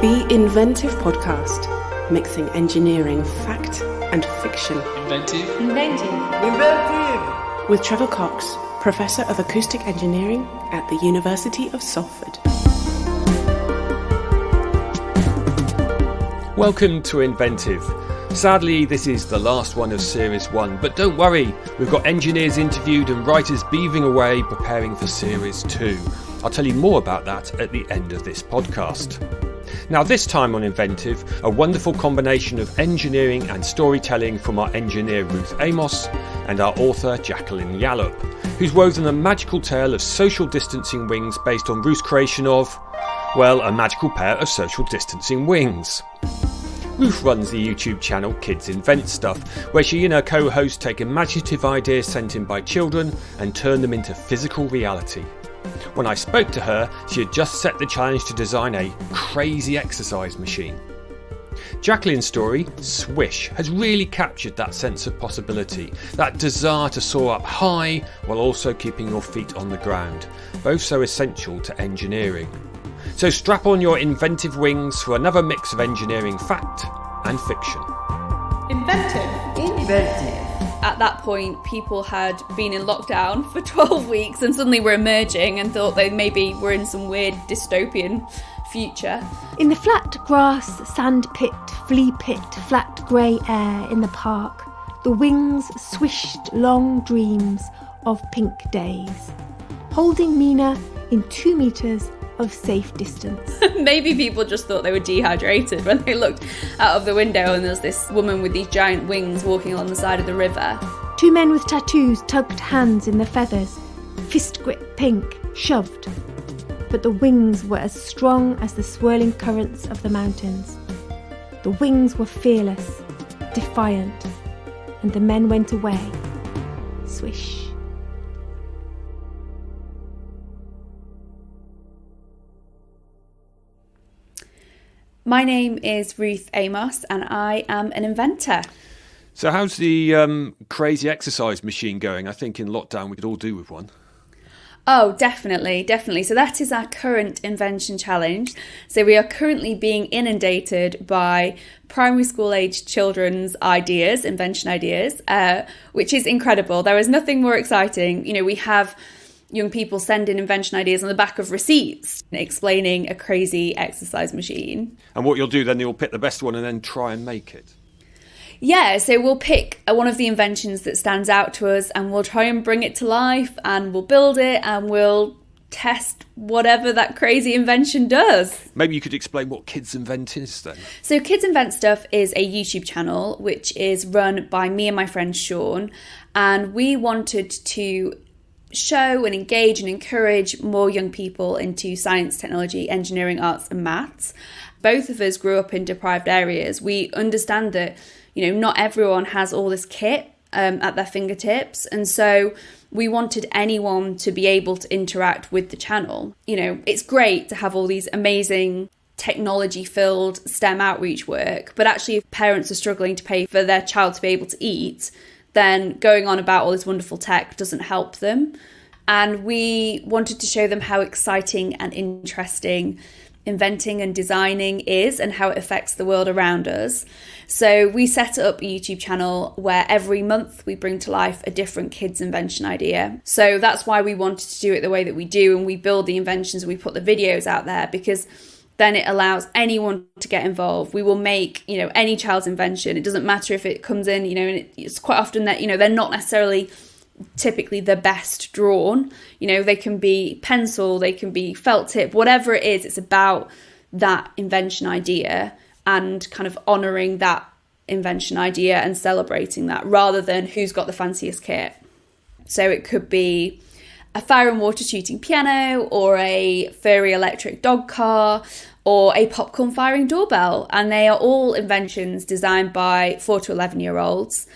The Inventive Podcast, mixing engineering fact and fiction. Inventive. With Trevor Cox, Professor of Acoustic Engineering at the University of Salford. Welcome to Inventive. Sadly, this is the last one of Series 1, but don't worry, we've got engineers interviewed and writers beaving away preparing for Series 2. I'll tell you more about that at the end of this podcast. Now, this time on Inventive, a wonderful combination of engineering and storytelling from our engineer Ruth Amos and our author Jaqueline Yallop, who's woven a magical tale of social distancing wings based on Ruth's creation of, well, a magical pair of social distancing wings. Ruth runs the YouTube channel Kids Invent Stuff, where she and her co-host take imaginative ideas sent in by children and turn them into physical reality. When I spoke to her, she had just set the challenge to design a crazy exercise machine. Jaqueline's story, Swish, has really captured that sense of possibility, that desire to soar up high while also keeping your feet on the ground, both so essential to engineering. So strap on your inventive wings for another mix of engineering fact and fiction. Inventive. At that point, people had been in lockdown for 12 weeks and suddenly were emerging and thought they maybe were in some weird dystopian future. In the flat grass, sand pit, flea pit, flat grey air in the park, the wings swished long dreams of pink days, holding Mina in 2 metres of safe distance. Maybe people just thought they were dehydrated when they looked out of the window and there was this woman with these giant wings walking along the side of the river. 2 men with tattoos tugged hands in the feathers, fist grip pink, shoved. But the wings were as strong as the swirling currents of the mountains. The wings were fearless, defiant, and the men went away. Swish. My name is Ruth Amos and I am an inventor. So how's the crazy exercise machine going? I think in lockdown we could all do with one. Oh, definitely. So that is our current invention challenge. So we are currently being inundated by primary school aged children's ideas, invention ideas, which is incredible. There is nothing more exciting. You know, we have young people send in invention ideas on the back of receipts explaining a crazy exercise machine. And what you'll do then, you'll pick the best one and then try and make it. Yeah, so we'll pick one of the inventions that stands out to us and we'll try and bring it to life and we'll build it and we'll test whatever that crazy invention does. Maybe you could explain what Kids Invent is then. So Kids Invent Stuff is a YouTube channel which is run by me and my friend Shawn, and we wanted to show and engage and encourage more young people into science, technology, engineering, arts and maths. Both of us grew up in deprived areas. We understand that, you know, not everyone has all this kit at their fingertips. And so we wanted anyone to be able to interact with the channel. You know, it's great to have all these amazing technology-filled STEM outreach work, but actually if parents are struggling to pay for their child to be able to eat, then going on about all this wonderful tech doesn't help them. And we wanted to show them how exciting and interesting inventing and designing is and how it affects the world around us. So we set up a YouTube channel where every month we bring to life a different kids invention idea. So that's why we wanted to do it the way that we do, and we build the inventions and we put the videos out there, because then it allows anyone to get involved. We will make, you know, any child's invention. It doesn't matter if it comes in, you know, and it's quite often that, you know, they're not necessarily typically the best drawn. You know, they can be pencil, they can be felt tip, whatever it is, it's about that invention idea and kind of honouring that invention idea and celebrating that rather than who's got the fanciest kit. So it could be a fire and water shooting piano or a furry electric dog car or a popcorn firing doorbell. And they are all inventions designed by 4 to 11-year-olds.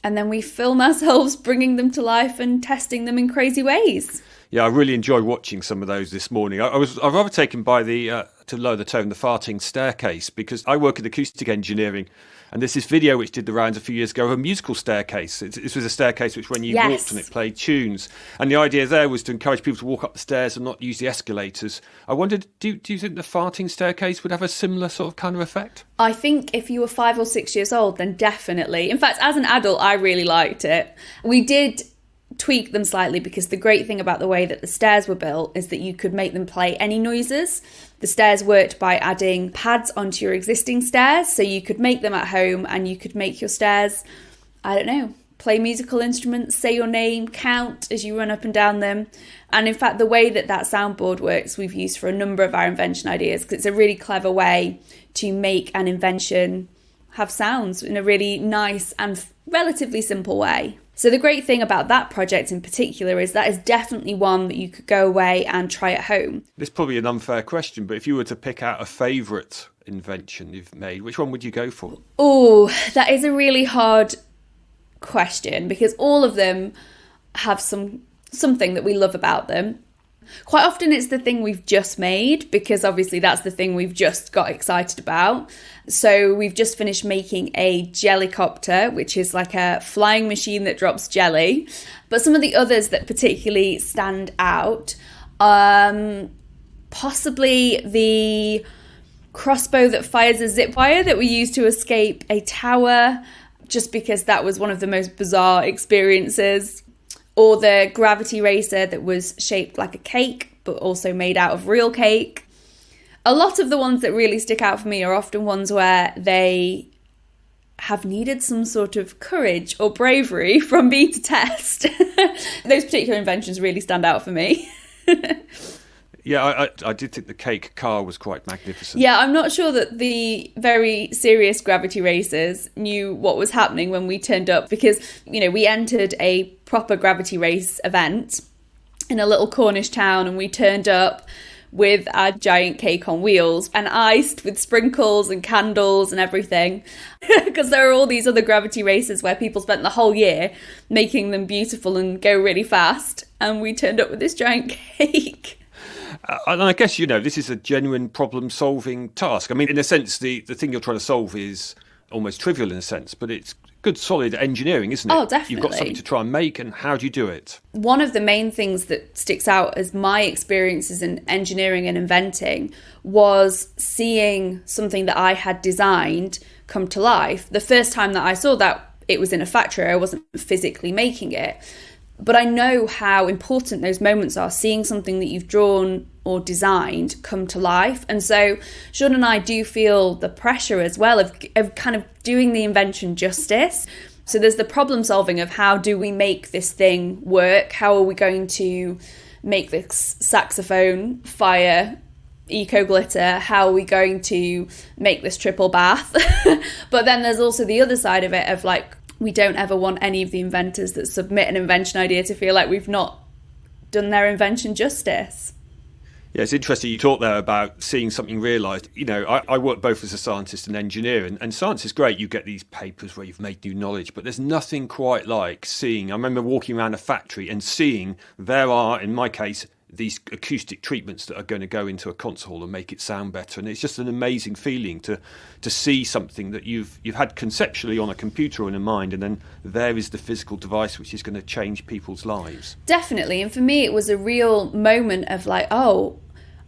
And then we film ourselves bringing them to life and testing them in crazy ways. Yeah, I really enjoyed watching some of those this morning. I was rather taken by the, to lower the tone, the farting staircase, because I work in acoustic engineering, and there's this video which did the rounds a few years ago of a musical staircase. This was a staircase which, when you walked on it, played tunes. And the idea there was to encourage people to walk up the stairs and not use the escalators. I wondered, do you think the farting staircase would have a similar sort of kind of effect? I think if you were 5 or 6 years old, then definitely. In fact, as an adult, I really liked it. We did tweak them slightly because the great thing about the way that the stairs were built is that you could make them play any noises. The stairs worked by adding pads onto your existing stairs, so you could make them at home and you could make your stairs, I don't know, play musical instruments, say your name, count as you run up and down them. And in fact, the way that soundboard works, we've used for a number of our invention ideas, because it's a really clever way to make an invention have sounds in a really nice and relatively simple way. So the great thing about that project in particular is that is definitely one that you could go away and try at home. This is probably an unfair question, but if you were to pick out a favourite invention you've made, which one would you go for? Oh, that is a really hard question, because all of them have something that we love about them. Quite often it's the thing we've just made, because obviously that's the thing we've just got excited about. So we've just finished making a jellycopter, which is like a flying machine that drops jelly. But some of the others that particularly stand out, possibly the crossbow that fires a zip wire that we used to escape a tower, just because that was one of the most bizarre experiences. Or the gravity racer that was shaped like a cake, but also made out of real cake. A lot of the ones that really stick out for me are often ones where they have needed some sort of courage or bravery from me to test. Those particular inventions really stand out for me. Yeah, I did think the cake car was quite magnificent. Yeah, I'm not sure that the very serious gravity racers knew what was happening when we turned up, because, you know, we entered a proper gravity race event in a little Cornish town, and we turned up with our giant cake on wheels and iced with sprinkles and candles and everything, because there are all these other gravity races where people spent the whole year making them beautiful and go really fast, and we turned up with this giant cake. And I guess, you know, this is a genuine problem-solving task. I mean, in a sense, the thing you're trying to solve is almost trivial in a sense, but it's good, solid engineering, isn't it? Oh, definitely. You've got something to try and make, and how do you do it? One of the main things that sticks out as my experiences in engineering and inventing was seeing something that I had designed come to life. The first time that I saw that, it was in a factory. I wasn't physically making it. But I know how important those moments are, seeing something that you've drawn or designed come to life. And so Shawn and I do feel the pressure as well of kind of doing the invention justice. So there's the problem solving of how do we make this thing work? How are we going to make this saxophone fire eco glitter? How are we going to make this triple bath? But then there's also the other side of it of like, we don't ever want any of the inventors that submit an invention idea to feel like we've not done their invention justice. Yeah, it's interesting you talk there about seeing something realised. You know, I work both as a scientist and engineer, and science is great. You get these papers where you've made new knowledge, but there's nothing quite like seeing. I remember walking around a factory and seeing there are, in my case, these acoustic treatments that are going to go into a concert hall and make it sound better. And it's just an amazing feeling to see something that you've had conceptually on a computer or in a mind, and then there is the physical device which is going to change people's lives. Definitely. And for me, it was a real moment of like, oh,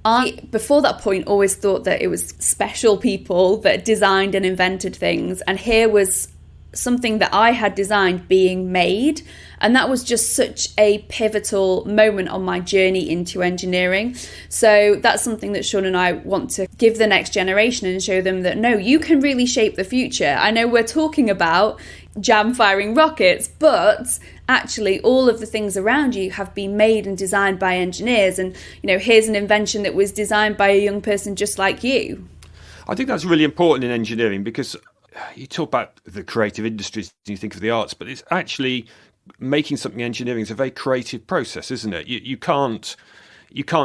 I, before that point, always thought that it was special people that designed and invented things. And here was something that I had designed being made. And that was just such a pivotal moment on my journey into engineering. So that's something that Shawn and I want to give the next generation and show them that, no, you can really shape the future. I know we're talking about jam firing rockets, but actually all of the things around you have been made and designed by engineers. And, you know, here's an invention that was designed by a young person just like you. I think that's really important in engineering, because you talk about the creative industries and you think of the arts, but it's actually making something engineering is a very creative process, isn't it? You can't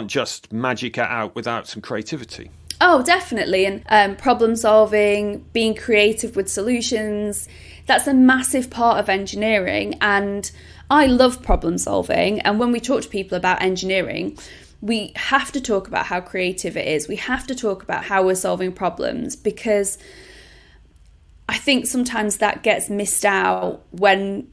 just magic it out without some creativity. Oh, definitely. And problem solving, being creative with solutions, that's a massive part of engineering. And I love problem solving. And when we talk to people about engineering, we have to talk about how creative it is. We have to talk about how we're solving problems, because I think sometimes that gets missed out when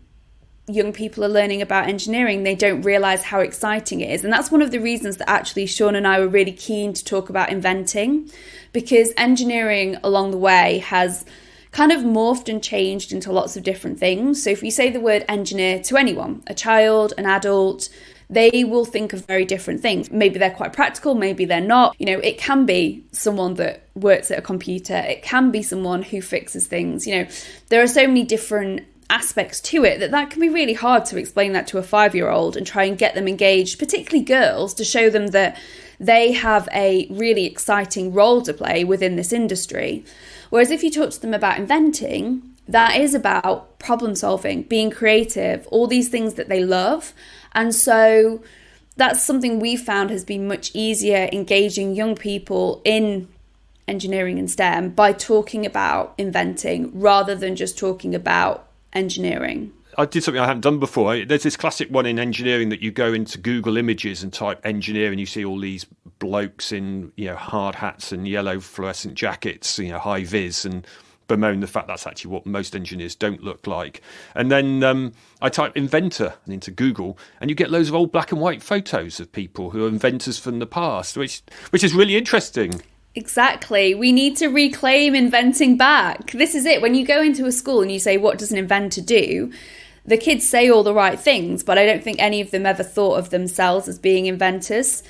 young people are learning about engineering. They don't realise how exciting it is. And that's one of the reasons that actually Shawn and I were really keen to talk about inventing, because engineering along the way has kind of morphed and changed into lots of different things. So if you say the word engineer to anyone, a child, an adult, they will think of very different things. Maybe they're quite practical, maybe they're not. You know, it can be someone that works at a computer. It can be someone who fixes things. You know, there are so many different aspects to it that can be really hard to explain that to a 5-year-old and try and get them engaged, particularly girls, to show them that they have a really exciting role to play within this industry. Whereas if you talk to them about inventing, that is about problem solving, being creative, all these things that they love. And so that's something we found has been much easier engaging young people in engineering and STEM by talking about inventing rather than just talking about engineering. I did something I hadn't done before. There's this classic one in engineering that you go into Google Images and type engineer and you see all these blokes in, you know, hard hats and yellow fluorescent jackets, you know, high vis, and bemoan the fact that's actually what most engineers don't look like. And then I type inventor into Google and you get loads of old black and white photos of people who are inventors from the past, which is really interesting. Exactly. We need to reclaim inventing back. This is it. When you go into a school and you say, what does an inventor do? The kids say all the right things, but I don't think any of them ever thought of themselves as being inventors.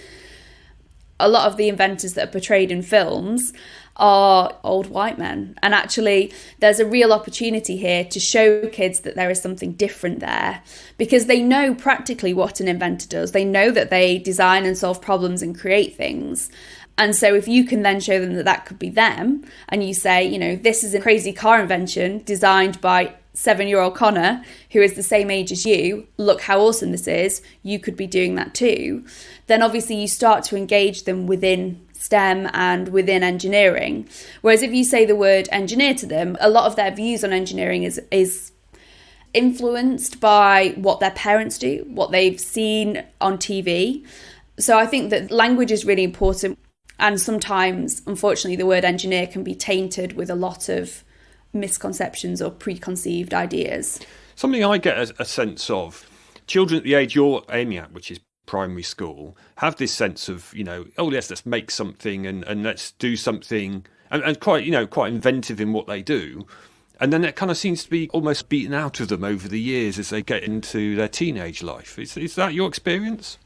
A lot of the inventors that are portrayed in films are old white men. And actually, there's a real opportunity here to show kids that there is something different there, because they know practically what an inventor does. They know that they design and solve problems and create things. And so if you can then show them that that could be them, and you say, you know, this is a crazy car invention designed by 7-year-old Connor, who is the same age as you, look how awesome this is, you could be doing that too, then obviously you start to engage them within STEM and within engineering. Whereas if you say the word engineer to them, a lot of their views on engineering is influenced by what their parents do, what they've seen on TV. So I think that language is really important. And sometimes, unfortunately, the word engineer can be tainted with a lot of misconceptions or preconceived ideas. Something I get a sense of, children at the age you're aiming at, which is primary school, have this sense of, you know, oh yes, let's make something and let's do something, and quite, you know, quite inventive in what they do. And then it kind of seems to be almost beaten out of them over the years as they get into their teenage life. Is that your experience?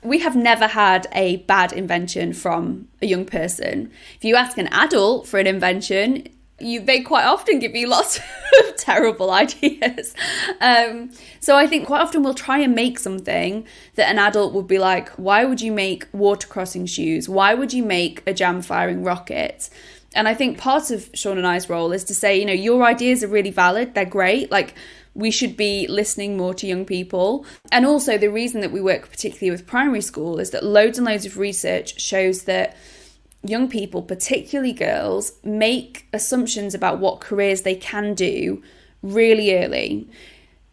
We have never had a bad invention from a young person. If you ask an adult for an invention, they quite often give you lots of terrible ideas. So I think quite often we'll try and make something that an adult would be like, why would you make water crossing shoes? Why would you make a jam firing rocket? And I think part of Shawn and I's role is to say, you know, your ideas are really valid. They're great. Like, we should be listening more to young people. And also the reason that we work particularly with primary school is that loads and loads of research shows that young people, particularly girls, make assumptions about what careers they can do really early.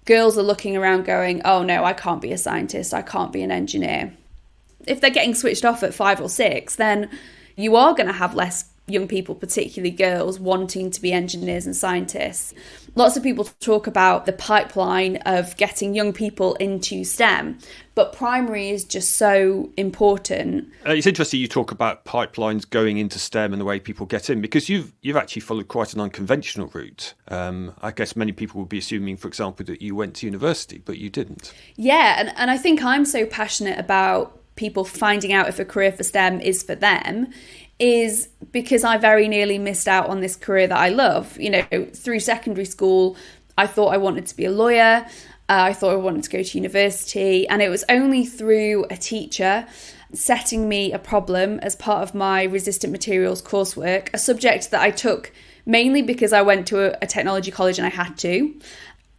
Girls are looking around going, oh no, I can't be a scientist, I can't be an engineer. If they're getting switched off at 5 or 6, then you are going to have less young people, particularly girls, wanting to be engineers and scientists. Lots of people talk about the pipeline of getting young people into STEM, but primary is just so important. It's interesting you talk about pipelines going into STEM and the way people get in, because you've actually followed quite an unconventional route. I guess many people would be assuming, for example, that you went to university, but you didn't. Yeah, and I think I'm so passionate about people finding out if a career for STEM is for them, is because I very nearly missed out on this career that I love. You know, through secondary school, I thought I wanted to be a lawyer. I thought I wanted to go to university. And it was only through a teacher setting me a problem as part of my resistant materials coursework, a subject that I took mainly because I went to a technology college and I had to.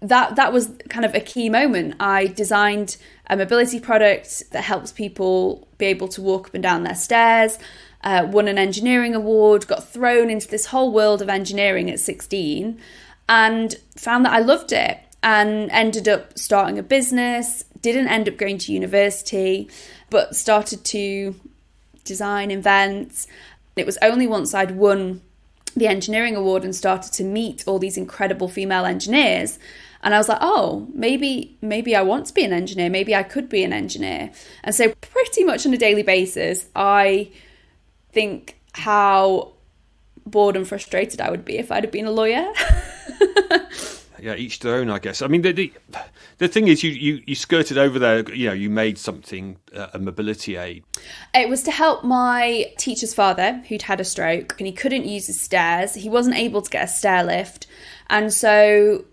That was kind of a key moment. I designed a mobility product that helps people be able to walk up and down their stairs. Won an engineering award, got thrown into this whole world of engineering at 16 and found that I loved it. and ended up starting a business, didn't end up going to university, but started to design, invent. It was only once I'd won the engineering award and started to meet all these incredible female engineers, and I was like, oh, maybe I want to be an engineer, maybe I could be an engineer. And so pretty much on a daily basis, I think how bored and frustrated I would be if I'd have been a lawyer. Yeah, each their own, I guess. I mean, the thing is, you skirted over there. You made something, a mobility aid. It was to help my teacher's father, who'd had a stroke, and he couldn't use his stairs. He wasn't able to get a stair lift, and so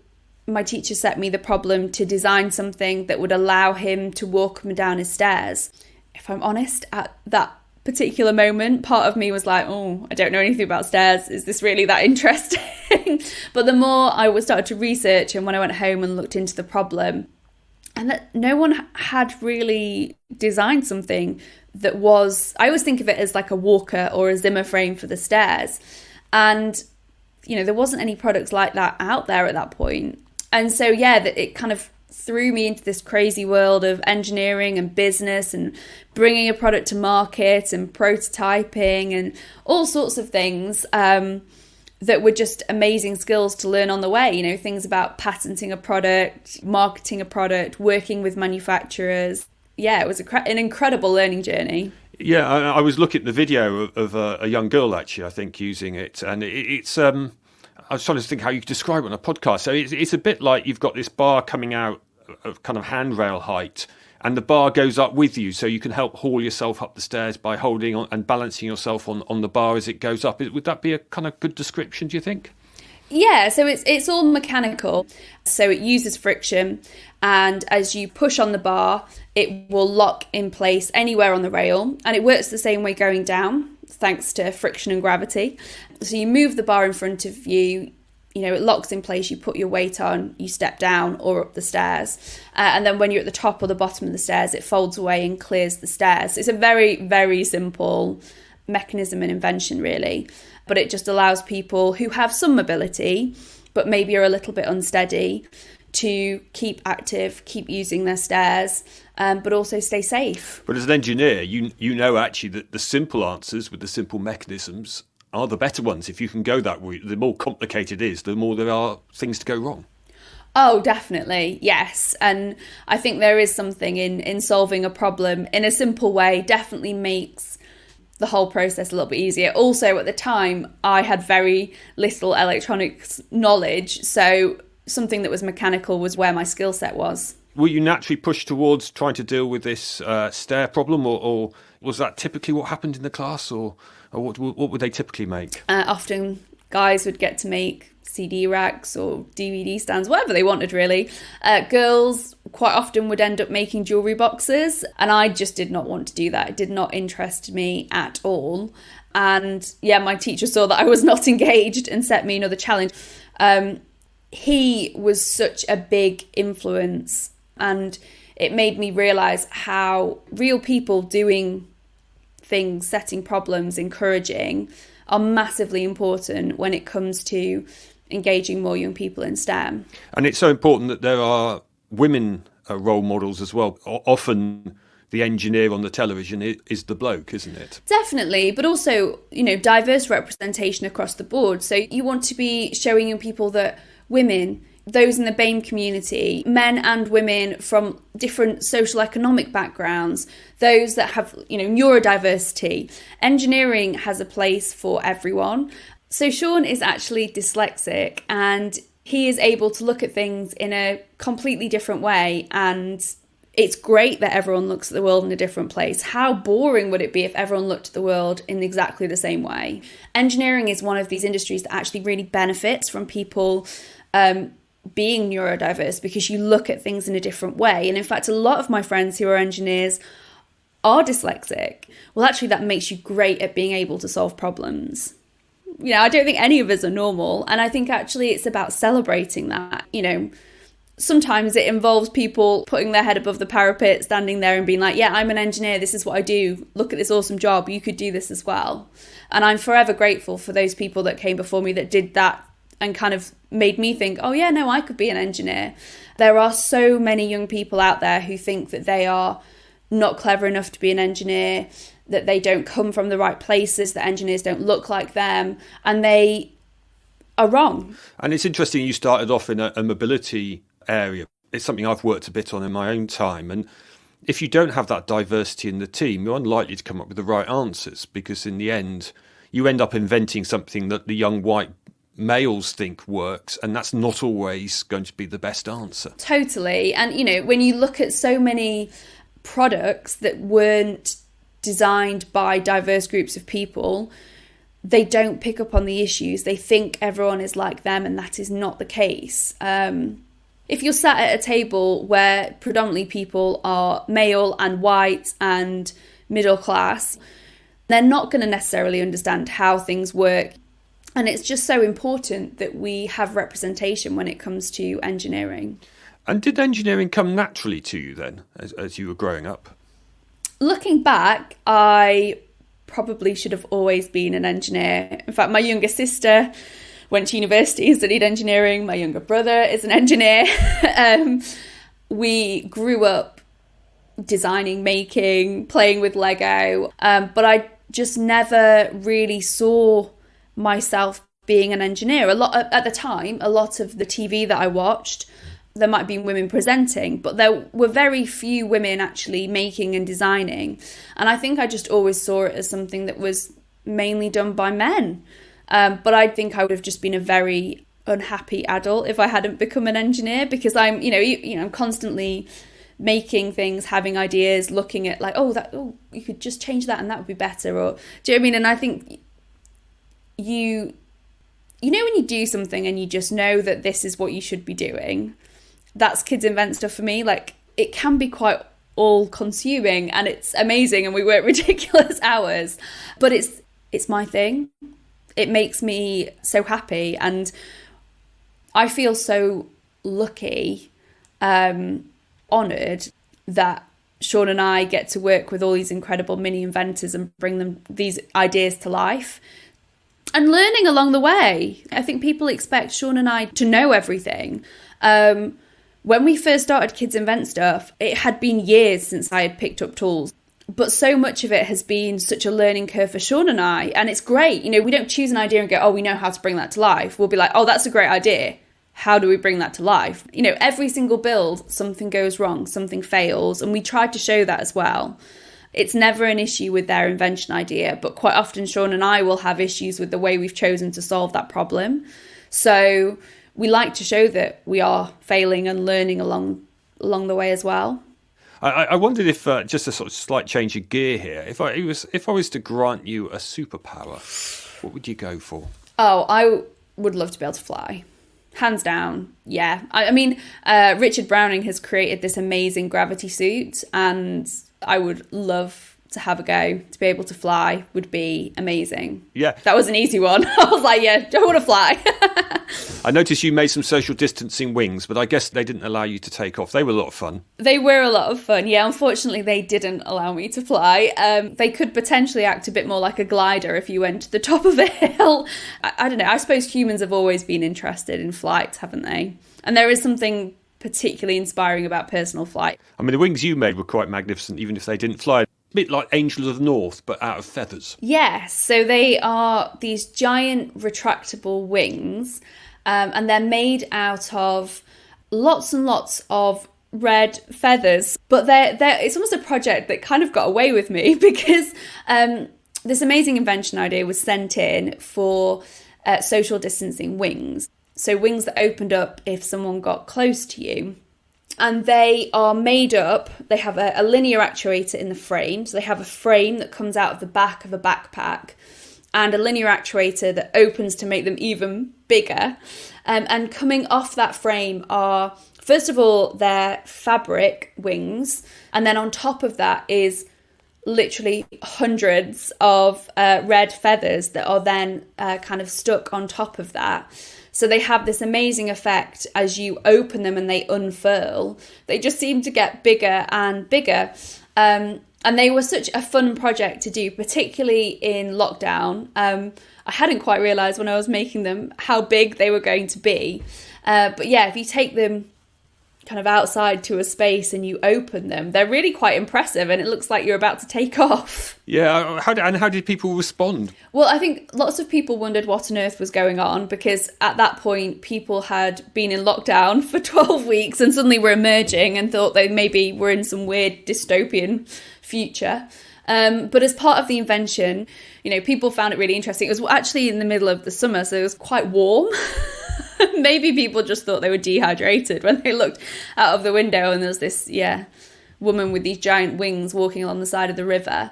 my teacher set me the problem to design something that would allow him to walk up and down his stairs. If I'm honest, at that particular moment, part of me was like, oh, I don't know anything about stairs. Is this really that interesting? But the more I started to research, and when I went home and looked into the problem, and that no one had really designed something that was, I always think of it as like a walker or a Zimmer frame for the stairs. And, there wasn't any products like that out there at that point. And so, yeah, that it kind of threw me into this crazy world of engineering and business and bringing a product to market and prototyping and all sorts of things that were just amazing skills to learn on the way. Things about patenting a product, marketing a product, working with manufacturers. Yeah, it was an incredible learning journey. Yeah, I was looking at the video of a young girl, actually, I think, using it. And it's... I was trying to think how you could describe it on a podcast. So it's a bit like you've got this bar coming out of kind of handrail height, and the bar goes up with you, so you can help haul yourself up the stairs by holding on and balancing yourself on the bar as it goes up. Would that be a kind of good description, do you think? Yeah, so it's all mechanical. So it uses friction, and as you push on the bar, it will lock in place anywhere on the rail, and it works the same way going down, thanks to friction and gravity. So you move the bar in front of you, it locks in place, you put your weight on, you step down or up the stairs. And then when you're at the top or the bottom of the stairs, it folds away and clears the stairs. So it's a very, very simple mechanism and invention, really. But it just allows people who have some mobility, but maybe are a little bit unsteady, to keep active, keep using their stairs, but also stay safe. But as an engineer, you know actually that the simple answers with the simple mechanisms are the better ones. If you can go that route, the more complicated it is, the more there are things to go wrong. Oh, definitely, yes. And I think there is something in solving a problem in a simple way, definitely makes the whole process a little bit easier. Also, at the time, I had very little electronics knowledge, so something that was mechanical was where my skill set was. Were you naturally pushed towards trying to deal with this stair problem, or was that typically what happened in the class, or what would they typically make? Often guys would get to make CD racks or DVD stands, whatever they wanted, really. Girls quite often would end up making jewellery boxes, and I just did not want to do that. It did not interest me at all. And yeah, my teacher saw that I was not engaged and set me another challenge. He was such a big influence, and it made me realise how real people doing things, setting problems, encouraging, are massively important when it comes to engaging more young people in STEM. And it's so important that there are women role models as well. Often the engineer on the television is the bloke, isn't it? Definitely, but also, diverse representation across the board. So you want to be showing young people that women, those in the BAME community, men and women from different social economic backgrounds, those that have, neurodiversity, engineering has a place for everyone. So Shawn is actually dyslexic, and he is able to look at things in a completely different way, and it's great that everyone looks at the world in a different place. How boring would it be if everyone looked at the world in exactly the same way? Engineering is one of these industries that actually really benefits from people being neurodiverse, because you look at things in a different way. And in fact, a lot of my friends who are engineers are dyslexic. Well, actually, that makes you great at being able to solve problems. I don't think any of us are normal. And I think actually it's about celebrating that. Sometimes it involves people putting their head above the parapet, standing there and being like, yeah, I'm an engineer. This is what I do. Look at this awesome job. You could do this as well. And I'm forever grateful for those people that came before me that did that and kind of made me think, oh yeah, no, I could be an engineer. There are so many young people out there who think that they are not clever enough to be an engineer, that they don't come from the right places, that engineers don't look like them, and they are wrong. And it's interesting you started off in a mobility area. It's something I've worked a bit on in my own time. And if you don't have that diversity in the team, you're unlikely to come up with the right answers, because in the end, you end up inventing something that the young white males think works, and that's not always going to be the best answer. Totally. And, you know, when you look at so many products that weren't designed by diverse groups of people, they don't pick up on the issues. They think everyone is like them, and that is not the case. If you're sat at a table where predominantly people are male and white and middle class, they're not going to necessarily understand how things work. And it's just so important that we have representation when it comes to engineering. And did engineering come naturally to you then, as you were growing up? Looking back, I probably should have always been an engineer. In fact, my younger sister went to university and studied engineering. My younger brother is an engineer. We grew up designing, making, playing with Lego. But I just never really saw myself being an engineer. At the time, a lot of the TV that I watched, there might have been women presenting, but there were very few women actually making and designing. And I think I just always saw it as something that was mainly done by men. But I think I would have just been a very unhappy adult if I hadn't become an engineer, because I'm constantly making things, having ideas, looking at like, you could just change that and that would be better. Or do you know what I mean? And I think you know when you do something and you just know that this is what you should be doing, that's Kids Invent stuff for me. Like, it can be quite all consuming and it's amazing and we work ridiculous hours, but it's my thing. It makes me so happy, and I feel so lucky, honoured that Shawn and I get to work with all these incredible mini inventors and bring them these ideas to life. And learning along the way. I think people expect Shawn and I to know everything. When we first started Kids Invent Stuff, it had been years since I had picked up tools. But so much of it has been such a learning curve for Shawn and I. And it's great. You know, we don't choose an idea and go, we know how to bring that to life. We'll be like, that's a great idea. How do we bring that to life? You know, every single build, something goes wrong, something fails. And we tried to show that as well. It's never an issue with their invention idea, but quite often Shawn and I will have issues with the way we've chosen to solve that problem. So we like to show that we are failing and learning along the way as well. I wondered if, just a sort of slight change of gear here, if I was to grant you a superpower, what would you go for? I would love to be able to fly. Hands down, yeah. I mean, Richard Browning has created this amazing gravity suit, and I would love to have a go. To be able to fly would be amazing. Yeah. That was an easy one. I was like, yeah, I want to fly. I noticed you made some social distancing wings, but I guess they didn't allow you to take off. They were a lot of fun. They were a lot of fun, yeah. Unfortunately, they didn't allow me to fly. They could potentially act a bit more like a glider if you went to the top of a hill. I don't know. I suppose humans have always been interested in flight, haven't they? And there is something particularly inspiring about personal flight. I mean, the wings you made were quite magnificent, even if they didn't fly. A bit like Angels of the North, but out of feathers. Yes, so they are these giant retractable wings, and they're made out of lots and lots of red feathers. But it's almost a project that kind of got away with me, because this amazing invention idea was sent in for social distancing wings. So wings that opened up if someone got close to you. And they are made up, they have a linear actuator in the frame. So they have a frame that comes out of the back of a backpack and a linear actuator that opens to make them even bigger. And coming off that frame are, first of all, their fabric wings. And then on top of that is literally hundreds of red feathers that are then kind of stuck on top of that. So they have this amazing effect as you open them and they unfurl. They just seem to get bigger and bigger. And they were such a fun project to do, particularly in lockdown. I hadn't quite realised when I was making them how big they were going to be. But yeah, if you take them kind of outside to a space and you open them, they're really quite impressive, and it looks like you're about to take off. Yeah, how did people respond? Well, I think lots of people wondered what on earth was going on, because at that point people had been in lockdown for 12 weeks and suddenly were emerging and thought they maybe were in some weird dystopian future. But as part of the invention, people found it really interesting. It was actually in the middle of the summer, so it was quite warm. Maybe people just thought they were dehydrated when they looked out of the window and there was this, woman with these giant wings walking along the side of the river.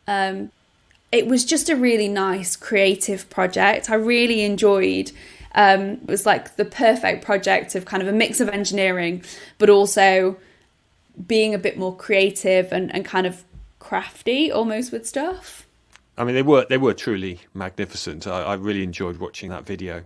It was just a really nice creative project. I really enjoyed. It was like the perfect project of kind of a mix of engineering, but also being a bit more creative and kind of crafty almost with stuff. I mean, they were truly magnificent. I really enjoyed watching that video.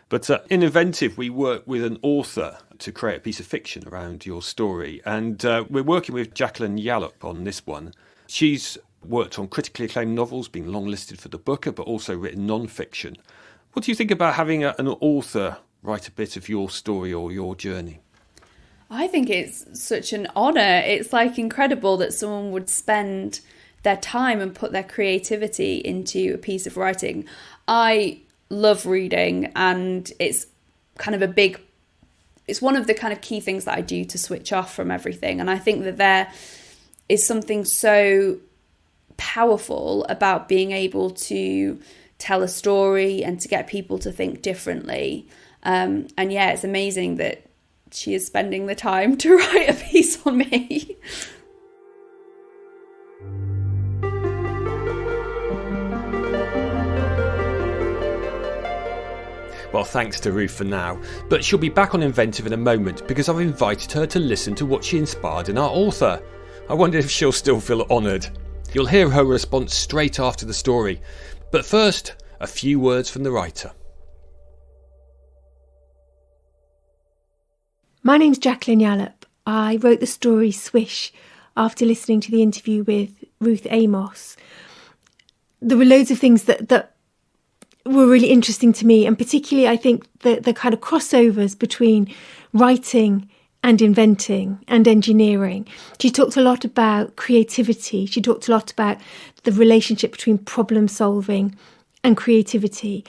But in Inventive, we work with an author to create a piece of fiction around your story. And we're working with Jaqueline Yallop on this one. She's worked on critically acclaimed novels, been longlisted for the Booker, but also written non-fiction. What do you think about having an author write a bit of your story or your journey? I think it's such an honour. It's like incredible that someone would spend their time and put their creativity into a piece of writing. I love reading, and it's kind of it's one of the kind of key things that I do to switch off from everything. And I think that there is something so powerful about being able to tell a story and to get people to think differently. And yeah, it's amazing that she is spending the time to write a piece on me. Well, thanks to Ruth for now, but she'll be back on Inventive in a moment because I've invited her to listen to what she inspired in our author. I wonder if she'll still feel honoured. You'll hear her response straight after the story. But first, a few words from the writer. My name's Jaqueline Yallop. I wrote the story Swish after listening to the interview with Ruth Amos. There were loads of things that were really interesting to me, and particularly I think the kind of crossovers between writing and inventing and engineering. She talked a lot about creativity. She talked a lot about the relationship between problem solving and creativity,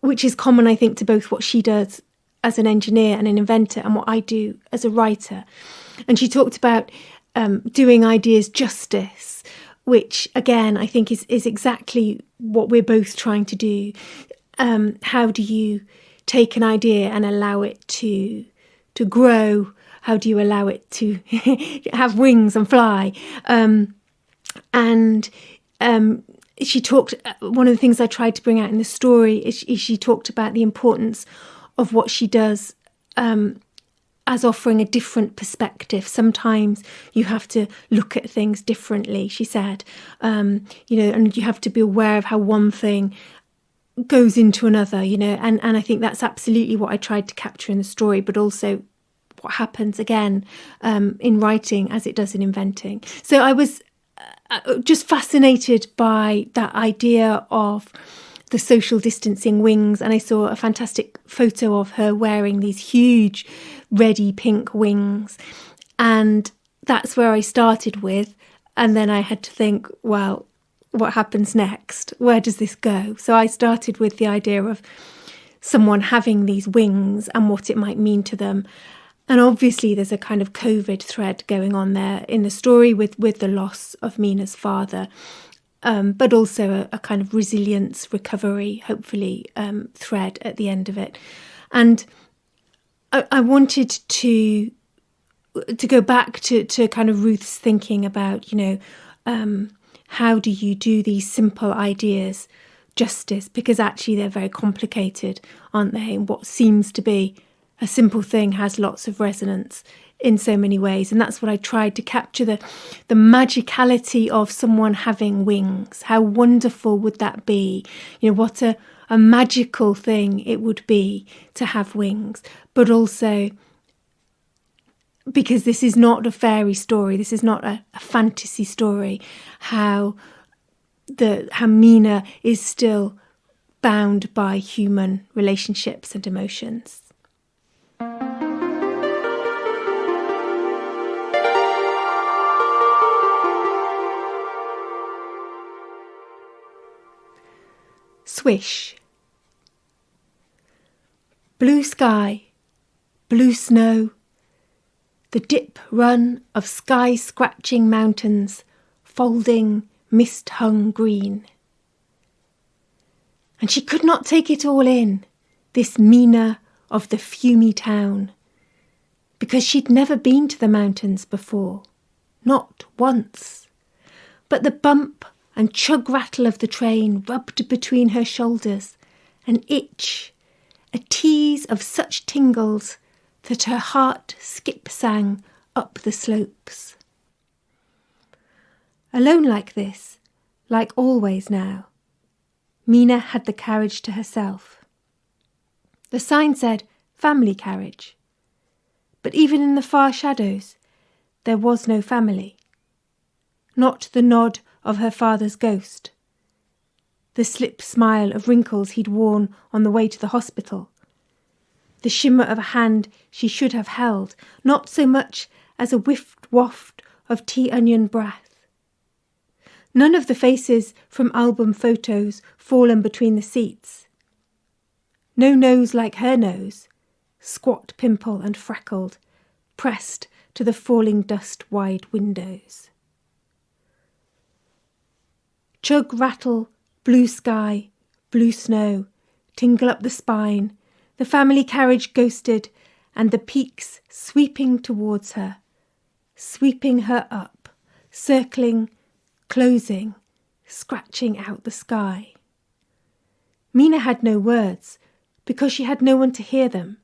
which is common, I think, to both what she does as an engineer and an inventor and what I do as a writer. And she talked about doing ideas justice, which again I think is exactly what we're both trying to do. How do you take an idea and allow it to grow? How do you allow it to have wings and fly? She talked. One of the things I tried to bring out in the story is she talked about the importance of what she does as offering a different perspective. Sometimes you have to look at things differently, she said, and you have to be aware of how one thing goes into another, and I think that's absolutely what I tried to capture in the story, but also what happens again in writing as it does in inventing. So I was just fascinated by that idea of the social distancing wings, and I saw a fantastic photo of her wearing these huge reddy pink wings, and that's where I started with, and then I had to think, well, what happens next? Where does this go? So I started with the idea of someone having these wings and what it might mean to them. And obviously there's a kind of COVID thread going on there in the story with the loss of Mina's father, but also a kind of resilience, recovery, hopefully, thread at the end of it. And I wanted to go back to kind of Ruth's thinking about, how do you do these simple ideas justice? Because actually they're very complicated, aren't they? And what seems to be a simple thing has lots of resonance in so many ways. And that's what I tried to capture, the magicality of someone having wings. How wonderful would that be? What a magical thing it would be to have wings, but also because this is not a fairy story, this is not a fantasy story, how Mina is still bound by human relationships and emotions. Swish. Blue sky, blue snow, the dip run of sky-scratching mountains, folding mist-hung green. And she could not take it all in, this Mina of the fumy town, because she'd never been to the mountains before, not once. But the bump and chug-rattle of the train rubbed between her shoulders, an itch, a tease of such tingles that her heart skip-sang up the slopes. Alone like this, like always now, Mina had the carriage to herself. The sign said family carriage, but even in the far shadows there was no family. Not the nod of her father's ghost, the slip smile of wrinkles he'd worn on the way to the hospital, the shimmer of a hand she should have held, not so much as a waft of tea-onion breath. None of the faces from album photos fallen between the seats. No nose like her nose, squat pimple and freckled, pressed to the falling dust-wide windows. Chug, rattle, blue sky, blue snow, tingle up the spine, the family carriage ghosted, and the peaks sweeping towards her, sweeping her up, circling, closing, scratching out the sky. Mina had no words, because she had no one to hear them.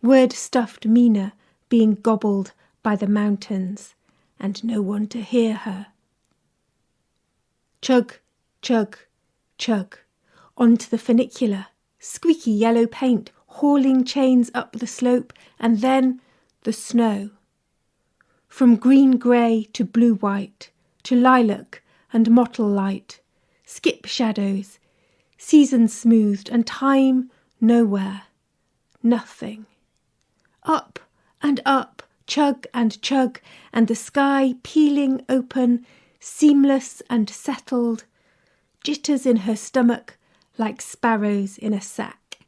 Word-stuffed Mina being gobbled by the mountains, and no one to hear her. Chug, chug, chug, onto the funicular, squeaky yellow paint hauling chains up the slope, and then the snow. From green-grey to blue-white, to lilac and mottle light, skip shadows, season smoothed, and time nowhere, nothing. Up and up, chug, and the sky peeling open, seamless and settled, jitters in her stomach like sparrows in a sack.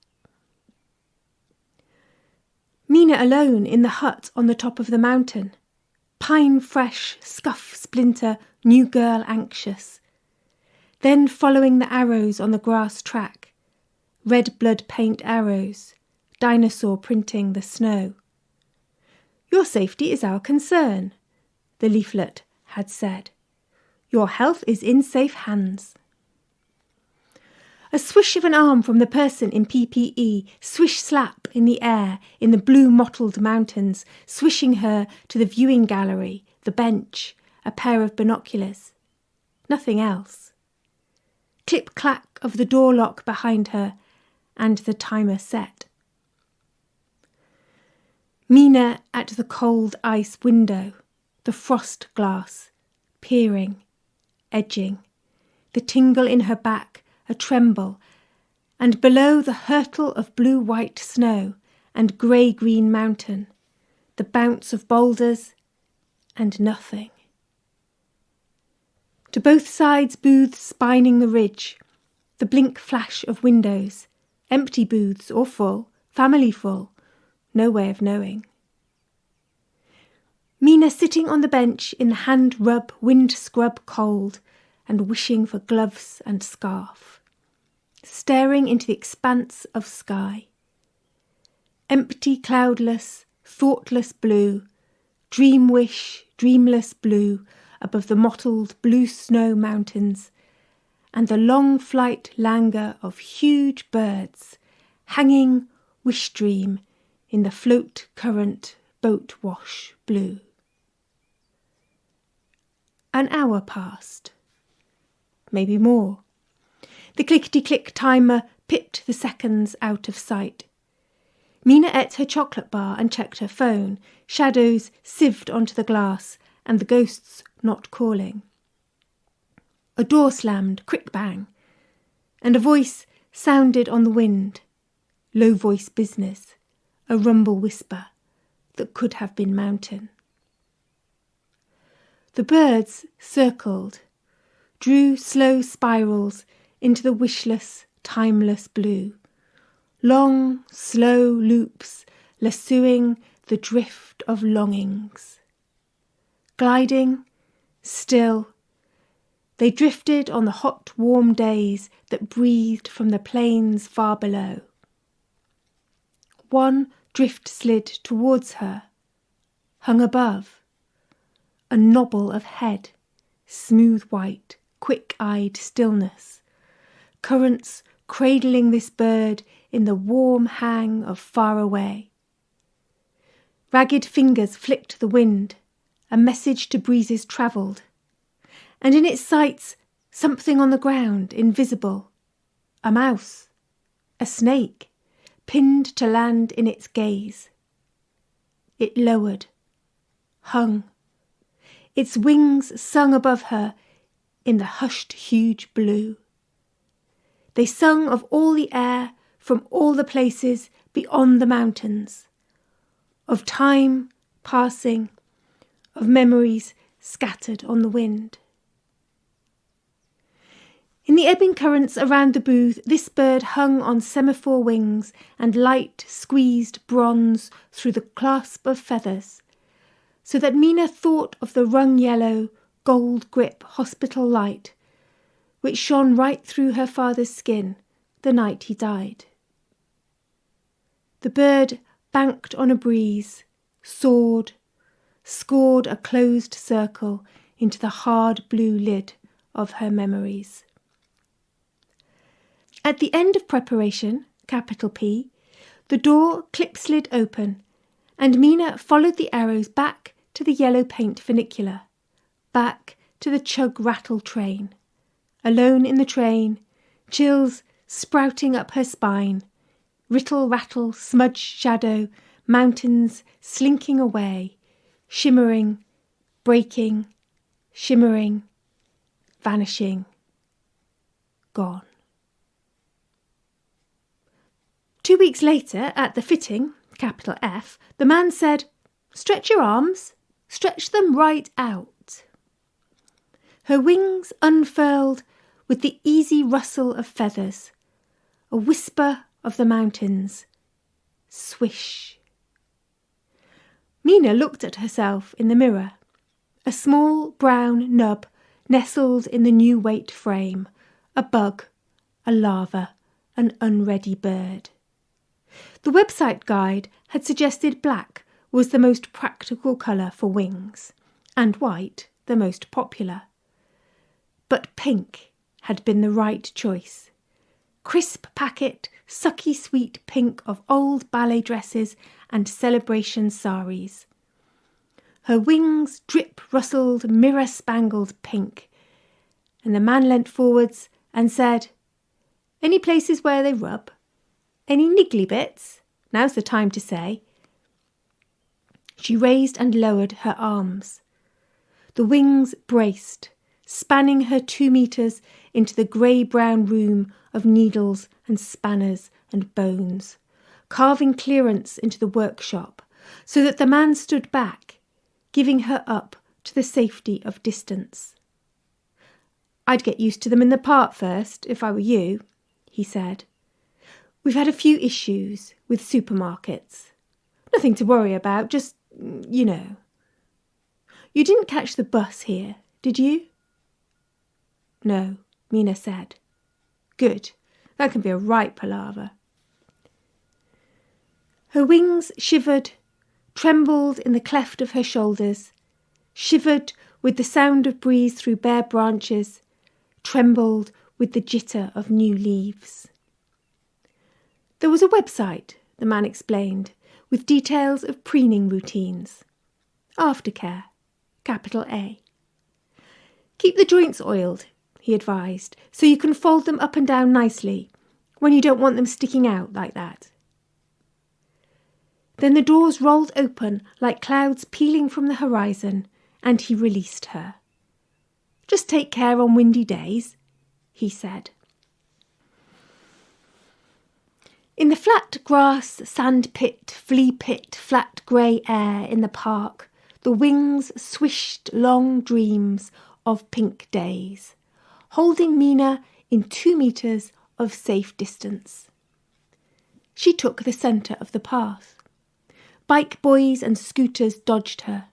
Mina alone in the hut on the top of the mountain, pine fresh, scuff splinter, new girl anxious. Then following the arrows on the grass track, red blood paint arrows, dinosaur printing the snow. Your safety is our concern, the leaflet had said. Your health is in safe hands. A swish of an arm from the person in PPE, swish-slap in the air, in the blue mottled mountains, swishing her to the viewing gallery, the bench, a pair of binoculars. Nothing else. Clip-clack of the door lock behind her, and the timer set. Mina at the cold ice window, the frost glass, peering, edging, the tingle in her back, a tremble, and below the hurtle of blue-white snow and grey-green mountain, the bounce of boulders, and nothing. To both sides booths spining the ridge, the blink flash of windows, empty booths or full, family full, no way of knowing. Mina sitting on the bench in the hand-rub, wind-scrub cold, and wishing for gloves and scarf, staring into the expanse of sky. Empty, cloudless, thoughtless blue, dream wish, dreamless blue, above the mottled blue snow mountains, and the long flight languor of huge birds, hanging wish dream in the float current boat wash blue. An hour passed. Maybe more. The clickety-click timer pipped the seconds out of sight. Mina ate her chocolate bar and checked her phone, shadows sieved onto the glass and the ghosts not calling. A door slammed, quick bang, and a voice sounded on the wind, low voice business, a rumble whisper that could have been mountain. The birds circled, drew slow spirals into the wishless, timeless blue, long, slow loops lassoing the drift of longings. Gliding, still, they drifted on the hot, warm days that breathed from the plains far below. One drift slid towards her, hung above, a knobble of head, smooth white, quick-eyed stillness, currents cradling this bird in the warm hang of far away. Ragged fingers flicked the wind, a message to breezes travelled, and in its sights something on the ground, invisible, a mouse, a snake, pinned to land in its gaze. It lowered, hung, its wings sung above her in the hushed huge blue. They sung of all the air from all the places beyond the mountains, of time passing, of memories scattered on the wind. In the ebbing currents around the booth, this bird hung on semaphore wings and light squeezed bronze through the clasp of feathers, so that Mina thought of the wrung yellow, gold grip hospital light, which shone right through her father's skin the night he died. The bird banked on a breeze, soared, scored a closed circle into the hard blue lid of her memories. At the end of preparation, capital P, the door clip-slid open, and Mina followed the arrows back to the yellow paint funicular, back to the chug-rattle train. Alone in the train, chills sprouting up her spine, rittle-rattle, smudge shadow, mountains slinking away, shimmering, breaking, shimmering, vanishing, gone. 2 weeks later, at the fitting, capital F, the man said, "Stretch your arms, stretch them right out." Her wings unfurled with the easy rustle of feathers, a whisper of the mountains. Swish. Mina looked at herself in the mirror, a small brown nub nestled in the new weight frame, a bug, a larva, an unready bird. The website guide had suggested black was the most practical colour for wings, and white the most popular. But pink had been the right choice. Crisp packet, sucky sweet pink of old ballet dresses and celebration saris. Her wings drip-rustled, mirror-spangled pink, and the man leant forwards and said, "Any places where they rub? Any niggly bits? Now's the time to say." She raised and lowered her arms. The wings braced, spanning her 2 meters into the grey-brown room of needles and spanners and bones, carving clearance into the workshop, so that the man stood back, giving her up to the safety of distance. "I'd get used to them in the part first, if I were you," he said. "We've had a few issues with supermarkets. Nothing to worry about, just, you know. You didn't catch the bus here, did you?" "No," Mina said. "Good. That can be a right palaver." Her wings shivered, trembled in the cleft of her shoulders, shivered with the sound of breeze through bare branches, trembled with the jitter of new leaves. There was a website, the man explained, with details of preening routines. Aftercare, capital A. "Keep the joints oiled," he advised, "so you can fold them up and down nicely when you don't want them sticking out like that." Then the doors rolled open like clouds peeling from the horizon, and he released her. "Just take care on windy days," he said. In the flat grass, sand pit, flea pit, flat grey air in the park, the wings swished long dreams of pink days, holding Mina in 2 meters of safe distance. She took the centre of the path. Bike boys and scooters dodged her.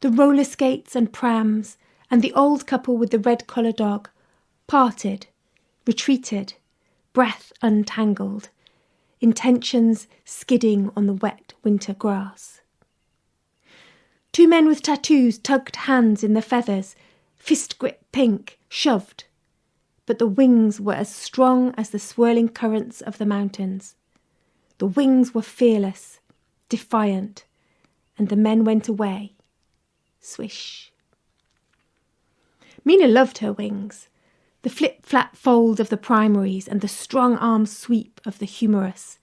The roller skates and prams and the old couple with the red collar dog parted, retreated, breath untangled, intentions skidding on the wet winter grass. 2 men with tattoos tugged hands in the feathers, fist grip pink, shoved. But the wings were as strong as the swirling currents of the mountains. The wings were fearless, defiant, and the men went away. Swish. Mina loved her wings, the flip-flap fold of the primaries and the strong-arm sweep of the humerus.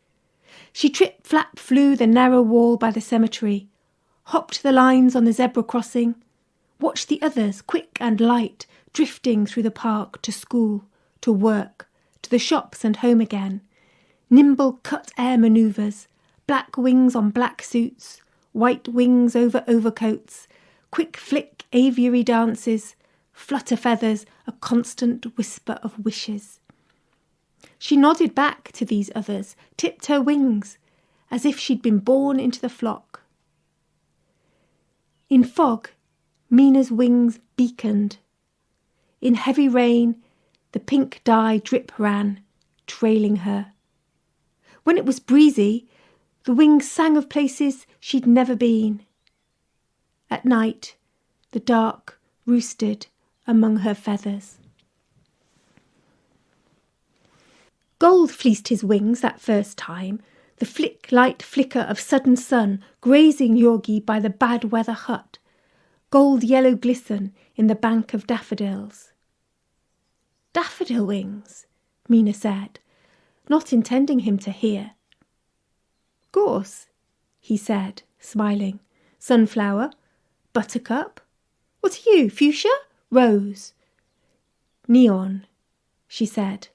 She trip-flap flew the narrow wall by the cemetery, hopped the lines on the zebra crossing, watched the others, quick and light, drifting through the park to school, to work, to the shops and home again. Nimble cut-air manoeuvres, black wings on black suits, white wings over overcoats, quick flick aviary dances, flutter feathers, a constant whisper of wishes. She nodded back to these others, tipped her wings, as if she'd been born into the flock. In fog, Mina's wings beaconed. In heavy rain, the pink dye drip ran, trailing her. When it was breezy, the wings sang of places she'd never been. At night, the dark roosted among her feathers. Gold fleeced his wings that first time, the light flicker of sudden sun grazing Yorgi by the bad weather hut, gold-yellow glisten in the bank of daffodils. "Daffodil wings," Mina said, not intending him to hear. "Gorse," he said, smiling. "Sunflower, buttercup. What are you, fuchsia? Rose." "Neon," she said.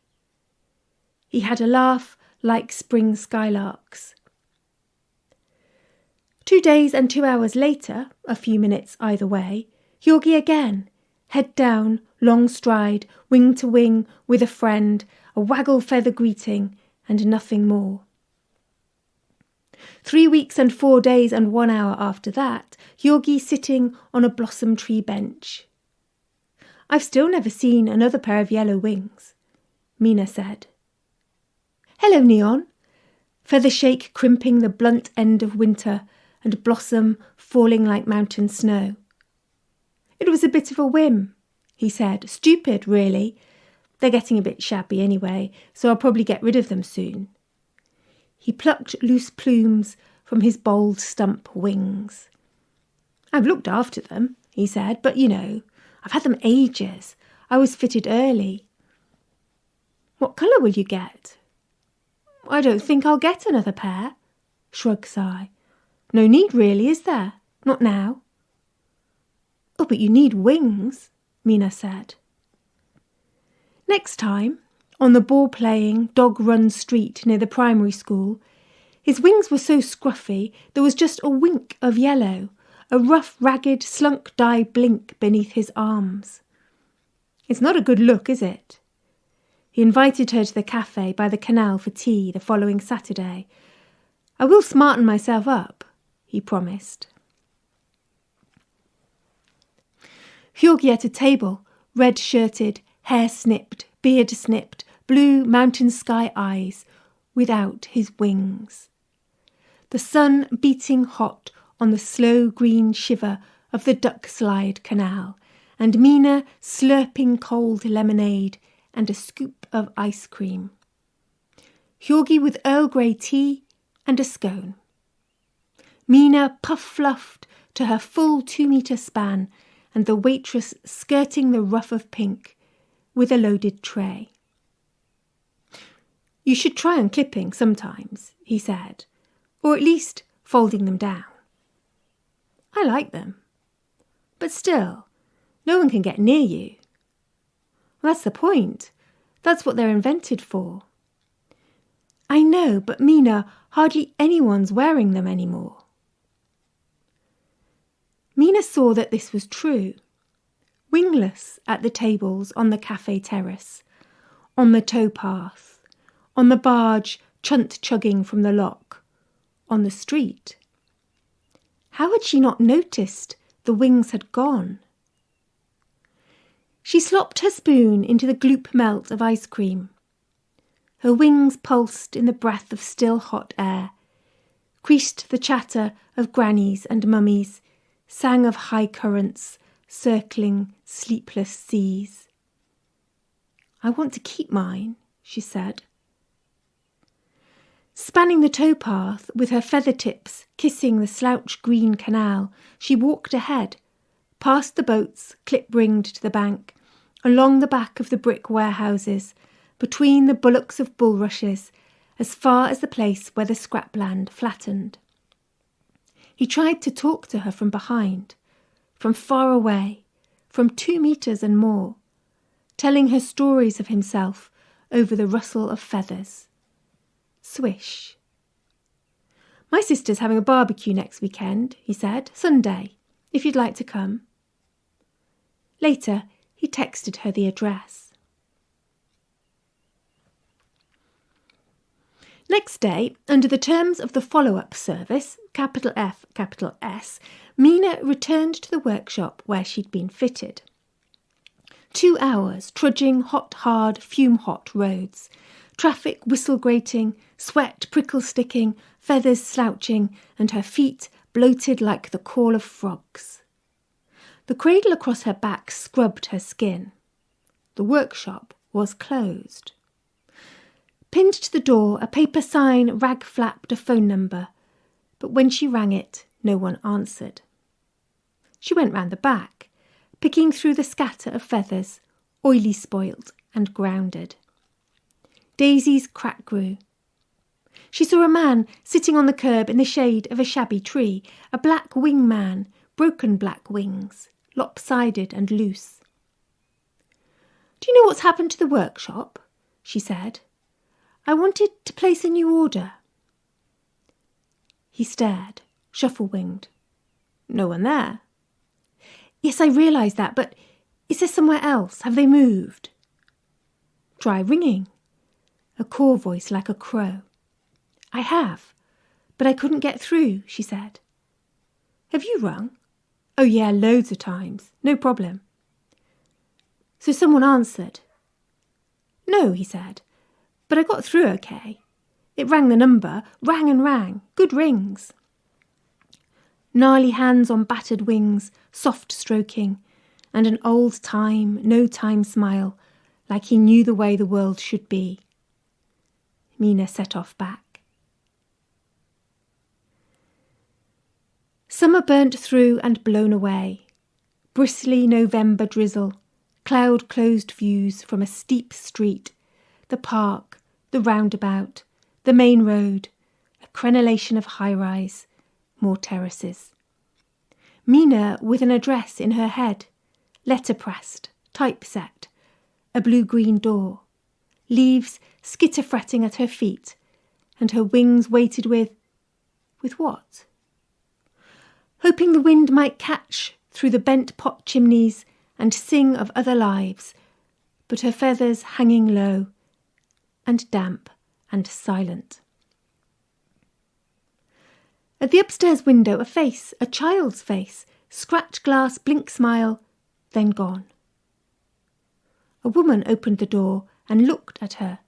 He had a laugh like spring skylarks. 2 days and 2 hours later, a few minutes either way, Yorgi again, head down, long stride, wing to wing, with a friend, a waggle feather greeting, and nothing more. 3 weeks and 4 days and 1 hour after that, Yorgi sitting on a blossom tree bench. "I've still never seen another pair of yellow wings," Mina said. "Hello, Neon," feather shake crimping the blunt end of winter and blossom falling like mountain snow. "It was a bit of a whim," he said. "Stupid, really. They're getting a bit shabby anyway, so I'll probably get rid of them soon." He plucked loose plumes from his bold stump wings. "I've looked after them," he said, "but you know, I've had them ages. I was fitted early." "What colour will you get?" "I don't think I'll get another pair," shrug sigh. "No need really, is there? Not now." "Oh, but you need wings," Mina said. Next time, on the ball-playing, dog-run street near the primary school, his wings were so scruffy there was just a wink of yellow, a rough, ragged, slunk-dye blink beneath his arms. "It's not a good look, is it?" He invited her to the cafe by the canal for tea the following Saturday. "I will smarten myself up," he promised. Yorgi at a table, red-shirted, hair snipped, beard snipped, blue mountain sky eyes, without his wings. The sun beating hot on the slow green shiver of the duck slide canal, and Mina slurping cold lemonade and a scoop of ice cream. Yorgi with Earl Grey tea and a scone. Mina puff-fluffed to her full 2-metre span, and the waitress skirting the ruff of pink with a loaded tray. "You should try unclipping sometimes," he said, "or at least folding them down. I like them. But still, no one can get near you. Well, that's the point. That's what they're invented for. I know, but Mina, hardly anyone's wearing them anymore. Mina saw that this was true. Wingless at the tables on the cafe terrace, on the towpath, on the barge chunt-chugging from the lock, on the street. How had she not noticed the wings had gone? She slopped her spoon into the gloop melt of ice cream. Her wings pulsed in the breath of still hot air, creased the chatter of grannies and mummies, sang of high currents, circling sleepless seas. I want to keep mine, she said. Spanning the towpath with her feather tips kissing the slouch green canal, she walked ahead, past the boats clip-ringed to the bank, along the back of the brick warehouses, between the bullocks of bulrushes, as far as the place where the scrapland flattened. He tried to talk to her from behind, from far away, from 2 meters and more, telling her stories of himself over the rustle of feathers. Swish. My sister's having a barbecue next weekend, he said, Sunday, if you'd like to come. Later, he texted her the address. Next day, under the terms of the follow-up service, capital F, capital S, Mina returned to the workshop where she'd been fitted. 2 hours trudging hot, hard, fume-hot roads, traffic whistle-grating, sweat prickle-sticking, feathers slouching, and her feet bloated like the call of frogs. The cradle across her back scrubbed her skin. The workshop was closed. Pinned to the door, a paper sign rag-flapped a phone number, but when she rang it, no one answered. She went round the back, picking through the scatter of feathers, oily spoilt and grounded. Daisies crack grew. She saw a man sitting on the curb in the shade of a shabby tree, a black wing man, broken black wings, lopsided and loose. "Do you know what's happened to the workshop?" she said. "I wanted to place a new order." He stared, shuffle-winged. "No one there." "Yes, I realise that, but is there somewhere else? Have they moved?" "Try ringing." A core voice like a crow. "I have, but I couldn't get through," she said. "Have you rung?" "Oh yeah, loads of times. No problem." So someone answered. "No," he said, "but I got through okay. It rang the number, rang and rang. Good rings." Gnarly hands on battered wings, soft stroking, and an old-time, no-time smile, like he knew the way the world should be. Mina set off back. Summer burnt through and blown away. Bristly November drizzle, cloud-closed views from a steep street, the park, the roundabout, the main road, a crenellation of high-rise, more terraces. Mina with an address in her head, letterpressed, typeset, a blue-green door, leaves skitter-fretting at her feet, and her wings weighted with what? Hoping the wind might catch through the bent pot chimneys and sing of other lives, but her feathers hanging low, and damp and silent. At the upstairs window, a face, a child's face, scratch glass, blink smile, then gone. A woman opened the door and looked at her,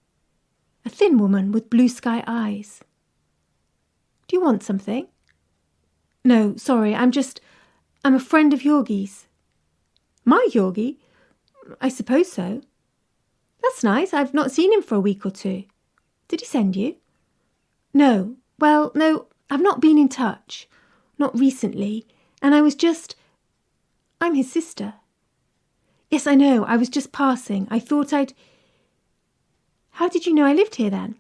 a thin woman with blue sky eyes. "Do you want something?" "No, sorry, I'm a friend of Yorgi's." "My Yorgi? I suppose so." "That's nice, I've not seen him for a week or 2. Did he send you?" "No, well, no, I've not been in touch, not recently, and I'm his sister." "Yes, I know, I was just passing, I thought I'd..." "How did you know I lived here then?"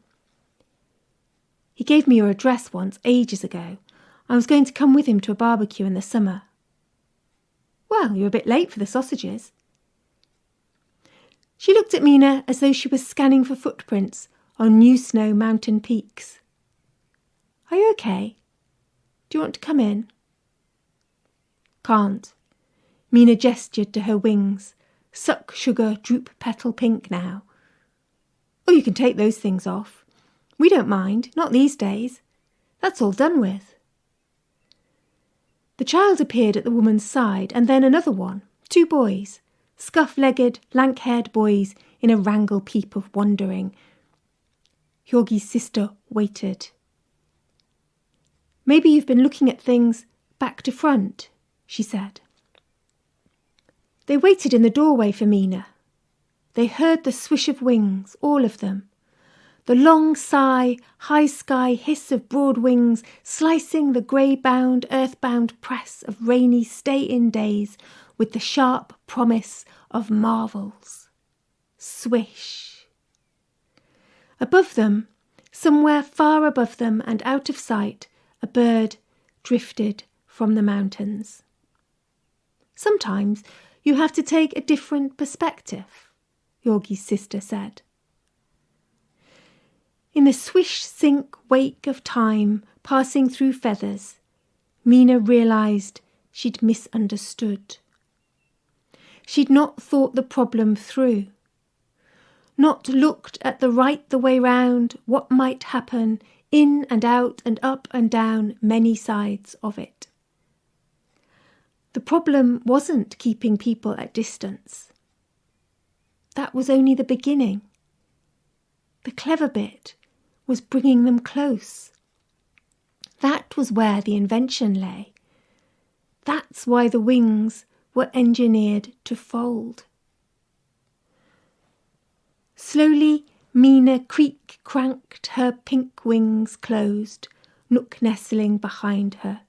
"He gave me your address once, ages ago. I was going to come with him to a barbecue in the summer. Well, you're a bit late for the sausages. She looked at Mina as though she was scanning for footprints on new snow mountain peaks. Are you okay? Do you want to come in? Can't. Mina gestured to her wings. Suck sugar droop petal pink now. Oh, you can take those things off. We don't mind, not these days. That's all done with. The child appeared at the woman's side, and then another one, 2 boys, scuff-legged, lank-haired boys in a wrangle peep of wondering. Hjorgi's sister waited. Maybe you've been looking at things back to front, she said. They waited in the doorway for Mina. They heard the swish of wings, all of them. The long sigh, high sky hiss of broad wings slicing the grey-bound, earth-bound press of rainy stay-in days with the sharp promise of marvels. Swish. Above them, somewhere far above them and out of sight, a bird drifted from the mountains. Sometimes you have to take a different perspective, Hjorgi's sister said. In the swish-sink wake of time passing through feathers, Mina realised she'd misunderstood. She'd not thought the problem through, not looked at the way round, what might happen, in and out and up and down many sides of it. The problem wasn't keeping people at distance. That was only the beginning. The clever bit was bringing them close. That was where the invention lay. That's why the wings were engineered to fold. Slowly, Mina creak-cranked her pink wings closed, nook nestling behind her.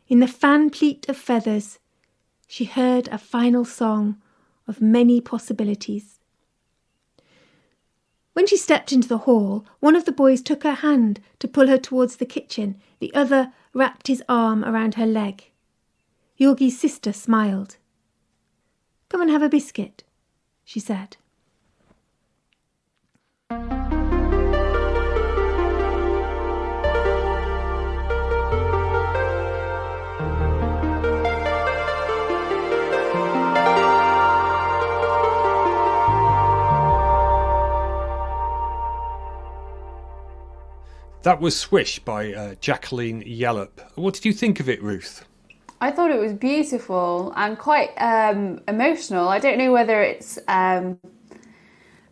In the fan pleat of feathers, she heard a final song of many possibilities. When she stepped into the hall, one of the boys took her hand to pull her towards the kitchen. The other wrapped his arm around her leg. Hjorgi's sister smiled. "Come and have a biscuit," she said. That was Swish by Jaqueline Yallop. What did you think of it, Ruth? I thought it was beautiful and quite emotional. I don't know whether it's the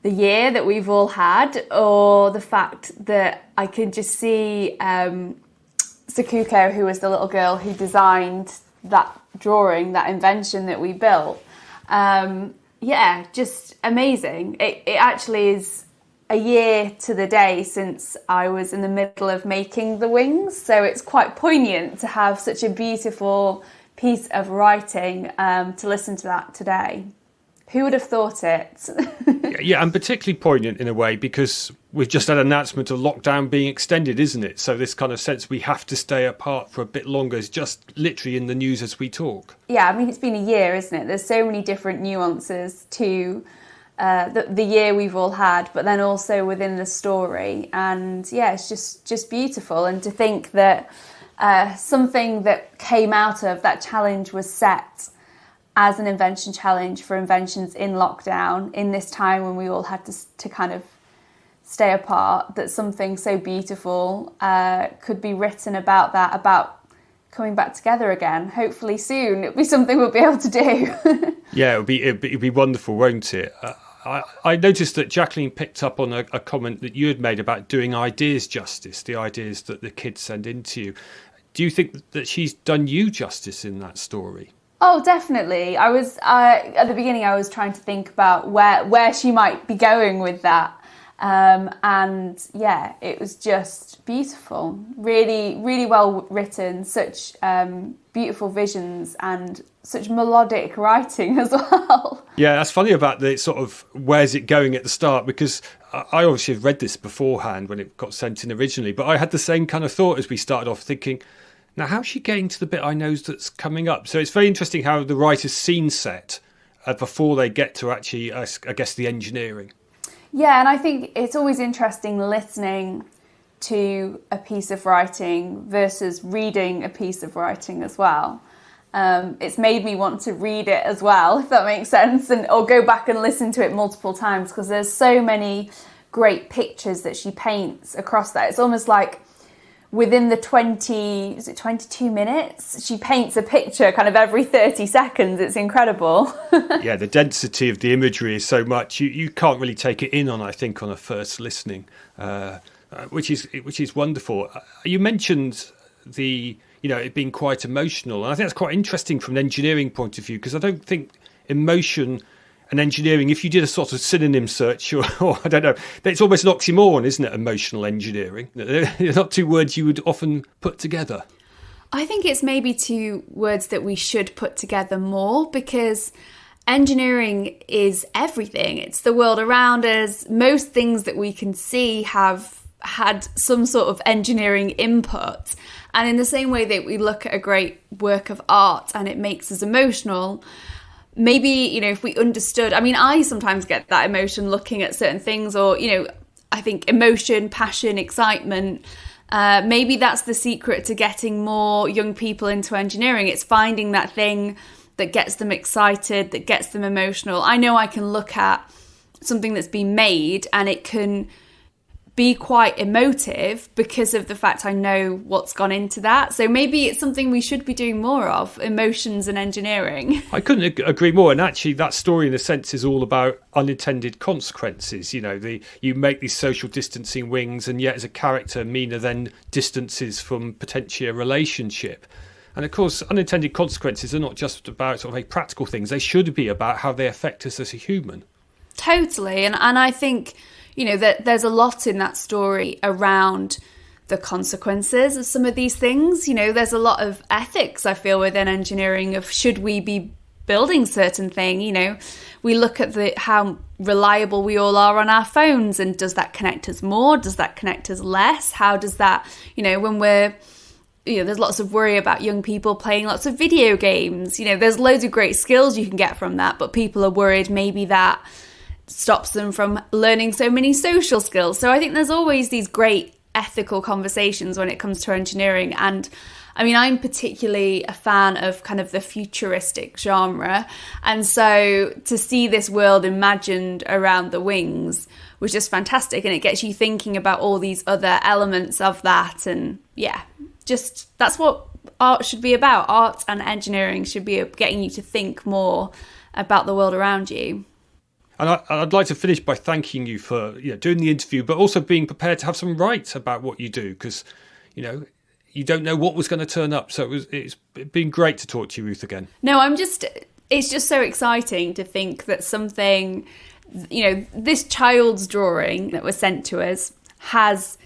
year that we've all had or the fact that I could just see Sakuko, who was the little girl who designed that drawing, that invention that we built. Just amazing. It actually is a year to the day since I was in the middle of making the wings, so it's quite poignant to have such a beautiful piece of writing to listen to that today. Who would have thought it? Yeah, and particularly poignant in a way because we've just had an announcement of lockdown being extended, isn't it? So this kind of sense we have to stay apart for a bit longer is just literally in the news as we talk. Yeah, I mean, it's been a year, isn't it? There's so many different nuances to the year we've all had, but then also within the story, and it's just beautiful. And to think that something that came out of that challenge was set as an invention challenge for inventions in lockdown in this time when we all had to kind of stay apart, that something so beautiful could be written about that, about coming back together again. Hopefully soon it'll be something we'll be able to do. Yeah, it'd be wonderful, won't it? I noticed that Jaqueline picked up on a comment that you had made about doing ideas justice, the ideas that the kids send into you. Do you think that she's done you justice in that story? Oh, definitely. I was at the beginning I was trying to think about where she might be going with that. And yeah, it was just beautiful, really, really well written, such beautiful visions and such melodic writing as well. Yeah, that's funny about the sort of where's it going at the start, because I obviously have read this beforehand when it got sent in originally, but I had the same kind of thought as we started off, thinking, now how's she getting to the bit I know that's coming up? So it's very interesting how the writer's scene set before they get to actually, I guess, the engineering. Yeah, and I think it's always interesting listening to a piece of writing versus reading a piece of writing as well. It's made me want to read it as well, if that makes sense, or go back and listen to it multiple times, because there's so many great pictures that she paints across that. It's almost like within the 22 minutes, she paints a picture kind of every 30 seconds. It's incredible. Yeah, the density of the imagery is so much. You can't really take it in on, I think, on a first listening, which is wonderful. You mentioned it being quite emotional. And I think that's quite interesting from an engineering point of view, because I don't think emotion and engineering, if you did a sort of synonym search, or I don't know, it's almost an oxymoron, isn't it? Emotional engineering. They're not two words you would often put together. I think it's maybe two words that we should put together more, because engineering is everything. It's the world around us. Most things that we can see have had some sort of engineering input. And in the same way that we look at a great work of art and it makes us emotional, maybe, if we understood, I sometimes get that emotion looking at certain things, or, I think emotion, passion, excitement, maybe that's the secret to getting more young people into engineering. It's finding that thing that gets them excited, that gets them emotional. I know I can look at something that's been made and it can be quite emotive because of the fact I know what's gone into that. So maybe it's something we should be doing more of, emotions and engineering. I couldn't agree more. And actually that story in a sense is all about unintended consequences. You make these social distancing wings, and yet as a character Mina then distances from potentially a relationship. And of course unintended consequences are not just about sort of practical things. They should be about how they affect us as a human. Totally. And I think that there's a lot in that story around the consequences of some of these things. There's a lot of ethics, I feel, within engineering of should we be building certain thing. We look at how reliable we all are on our phones, and does that connect us more? Does that connect us less? How does that, when we're, there's lots of worry about young people playing lots of video games. There's loads of great skills you can get from that, but people are worried maybe that stops them from learning so many social skills. So I think there's always these great ethical conversations when it comes to engineering. And I'm particularly a fan of kind of the futuristic genre. And so to see this world imagined around the wings was just fantastic. And it gets you thinking about all these other elements of that. And yeah, just that's what art should be about. Art and engineering should be getting you to think more about the world around you. And I'd like to finish by thanking you for doing the interview, but also being prepared to have some right about what you do, because you don't know what was going to turn up. So it's been great to talk to you, Ruth, again. No, it's just so exciting to think that something, this child's drawing that was sent to us has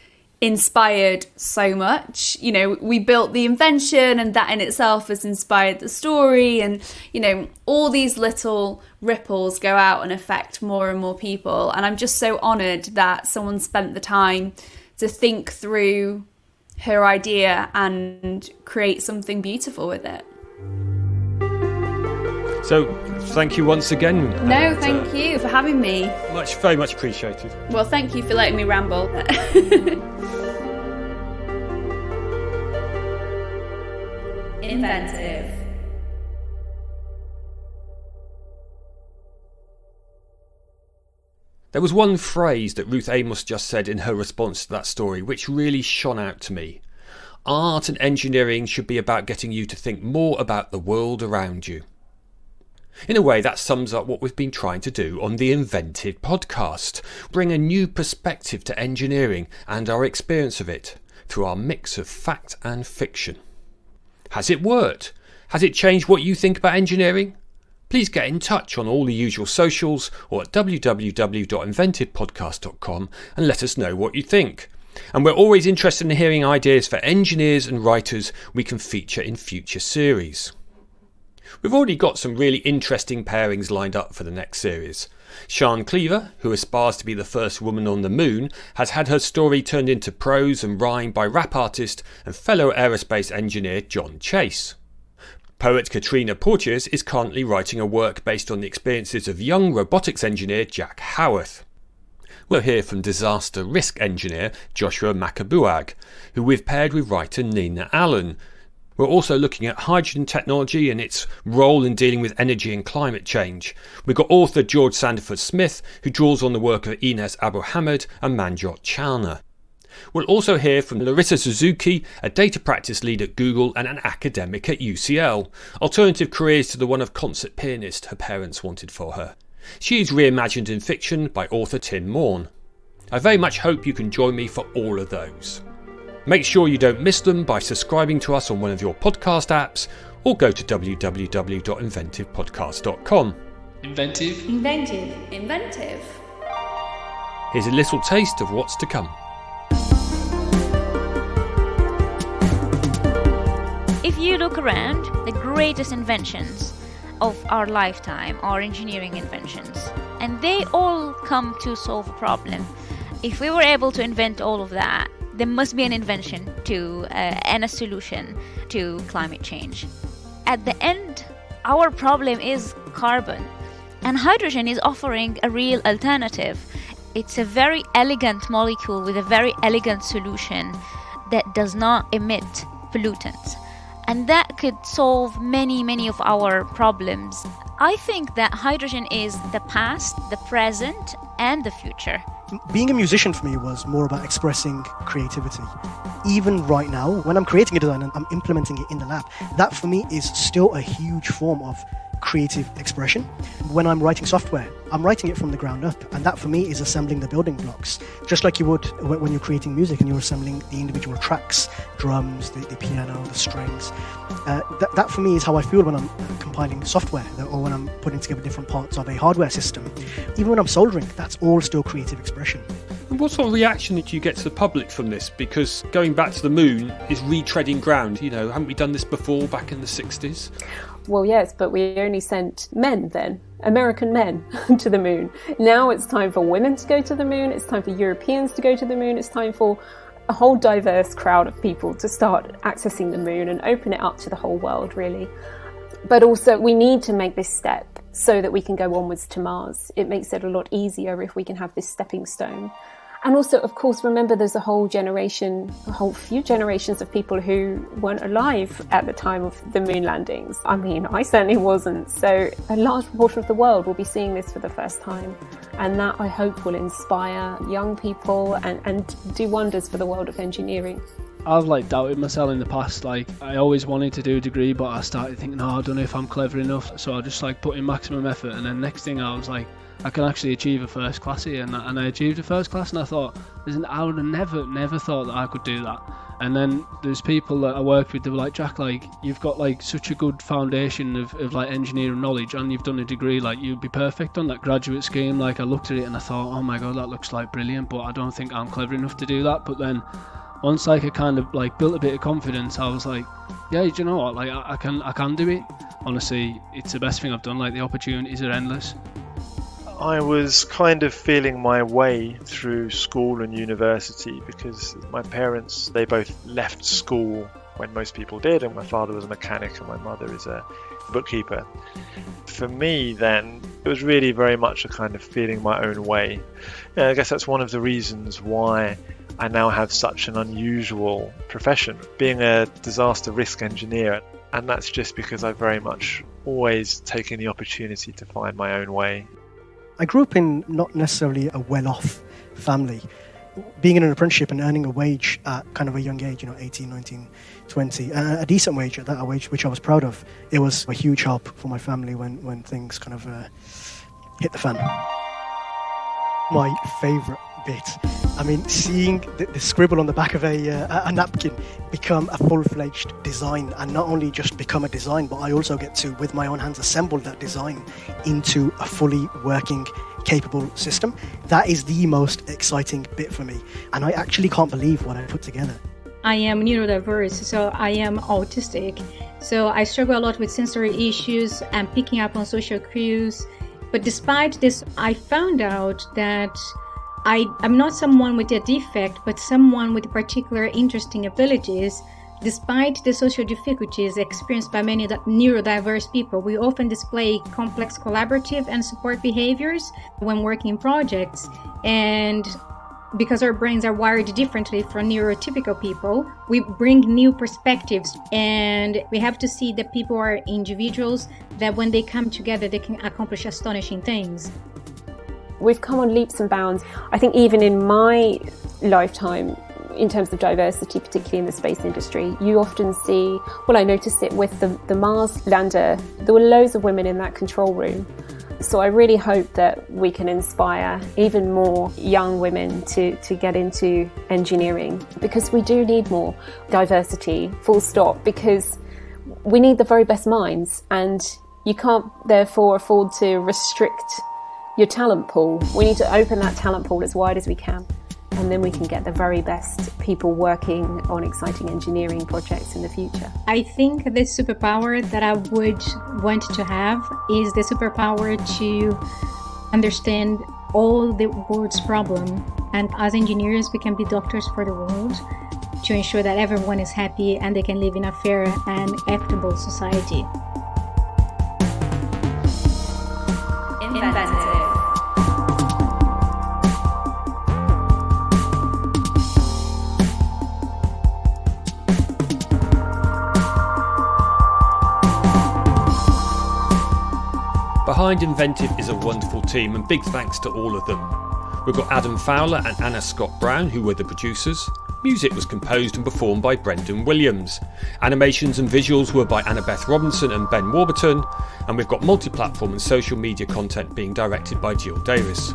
inspired so much. We built the invention, and that in itself has inspired the story, and all these little ripples go out and affect more and more people. And I'm just so honoured that someone spent the time to think through her idea and create something beautiful with it. So thank you once again. No, thank you for having me. Very much appreciated. Well, thank you for letting me ramble. Inventive. There was one phrase that Ruth Amos just said in her response to that story which really shone out to me. Art and engineering should be about getting you to think more about the world around you. In a way, that sums up what we've been trying to do on the Invented podcast. Bring a new perspective to engineering and our experience of it through our mix of fact and fiction. Has it worked? Has it changed what you think about engineering? Please get in touch on all the usual socials or at www.inventivepodcast.com and let us know what you think. And we're always interested in hearing ideas for engineers and writers we can feature in future series. We've already got some really interesting pairings lined up for the next series. Shawn, who aspires to be the first woman on the moon, has had her story turned into prose and rhyme by rap artist and fellow aerospace engineer John Chase. Poet Katrina Porteous is currently writing a work based on the experiences of young robotics engineer Jack Howarth. We'll hear from disaster risk engineer Joshua Makabuag, who we've paired with writer Nina Allen. We're also looking at hydrogen technology and its role in dealing with energy and climate change. We've got author George Sandiford Smith, who draws on the work of Ines Abu-Hamid and Manjot Chalna. We'll also hear from Larissa Suzuki, a data practice lead at Google and an academic at UCL. Alternative careers to the one of concert pianist her parents wanted for her. She is reimagined in fiction by author Tim Morn. I very much hope you can join me for all of those. Make sure you don't miss them by subscribing to us on one of your podcast apps or go to www.inventivepodcast.com. Inventive. Inventive. Inventive. Here's a little taste of what's to come. If you look around, the greatest inventions of our lifetime are engineering inventions, and they all come to solve a problem. If we were able to invent all of that, there must be an invention to and a solution to climate change. At the end, our problem is carbon, and hydrogen is offering a real alternative. It's a very elegant molecule with a very elegant solution that does not emit pollutants, and that could solve many of our problems. I think that hydrogen is the past, the present, and the future. Being a musician for me was more about expressing creativity. Even right now, when I'm creating a design and I'm implementing it in the lab, that for me is still a huge form of creative expression. When I'm writing software, I'm writing it from the ground up, and that for me is assembling the building blocks, just like you would when you're creating music and you're assembling the individual tracks, drums, the piano, the strings. That for me is how I feel when I'm compiling software, or when I'm putting together different parts of a hardware system. Even when I'm soldering, that's all still creative expression. And what sort of reaction did you get to the public from this? Because going back to the moon is retreading ground. You know, haven't we done this before back in the 60s? Well, yes, but we only sent men then, American men, to the moon. Now it's time for women to go to the moon. It's time for Europeans to go to the moon. It's time for a whole diverse crowd of people to start accessing the moon and open it up to the whole world, really. But also, we need to make this step so that we can go onwards to Mars. It makes it a lot easier if we can have this stepping stone. And also, of course, remember there's a whole few generations of people who weren't alive at the time of the moon landings. I mean, I certainly wasn't. So a large proportion of the world will be seeing this for the first time. And that, I hope, will inspire young people and do wonders for the world of engineering. I've doubted myself in the past. I always wanted to do a degree, but I started thinking, I don't know if I'm clever enough. So I just put in maximum effort, and then next thing I was like, I can actually achieve a first class here, and I achieved a first class, and I thought, I would have never thought that I could do that. And then there's people that I worked with that were like, Jack, you've got such a good foundation of engineering knowledge, and you've done a degree, you'd be perfect on that graduate scheme. I looked at it and I thought, oh my god, that looks brilliant, but I don't think I'm clever enough to do that. But then once I kind of built a bit of confidence, I was like, yeah, do you know what, I can do it. Honestly, it's the best thing I've done. The opportunities are endless. I was kind of feeling my way through school and university because my parents, they both left school when most people did, and my father was a mechanic and my mother is a bookkeeper. For me then, it was really very much a kind of feeling my own way. I guess that's one of the reasons why I now have such an unusual profession, being a disaster risk engineer. And that's just because I've very much always taken the opportunity to find my own way. I grew up in not necessarily a well-off family. Being in an apprenticeship and earning a wage at kind of a young age, 18, 19, 20, a decent wage at that wage, which I was proud of, it was a huge help for my family when things kind of hit the fan. My favourite bit I mean, seeing the scribble on the back of a napkin become a full-fledged design, and not only just become a design, but I also get to, with my own hands, assemble that design into a fully working, capable system. That is the most exciting bit for me, and I actually can't believe what I put together. I am neurodiverse, so I am autistic. So I struggle a lot with sensory issues and picking up on social cues. But despite this, I found out that I'm not someone with a defect, but someone with particular interesting abilities. Despite the social difficulties experienced by many neurodiverse people, we often display complex collaborative and support behaviors when working in projects. And because our brains are wired differently from neurotypical people, we bring new perspectives, and we have to see that people are individuals, that when they come together, they can accomplish astonishing things. We've come on leaps and bounds. I think even in my lifetime, in terms of diversity, particularly in the space industry, you often see, well, I noticed it with the Mars lander, there were loads of women in that control room. So I really hope that we can inspire even more young women to get into engineering, because we do need more diversity, full stop, because we need the very best minds, and you can't therefore afford to restrict your talent pool. We need to open that talent pool as wide as we can, and then we can get the very best people working on exciting engineering projects in the future. I think the superpower that I would want to have is the superpower to understand all the world's problems. And as engineers, we can be doctors for the world to ensure that everyone is happy and they can live in a fair and equitable society. Inventor. Behind Inventive is a wonderful team, and big thanks to all of them. We've got Adam Fowler and Anna Scott Brown, who were the producers. Music was composed and performed by Brendan Williams. Animations and visuals were by Annabeth Robinson and Ben Warburton, and we've got multi-platform and social media content being directed by Jill Davis.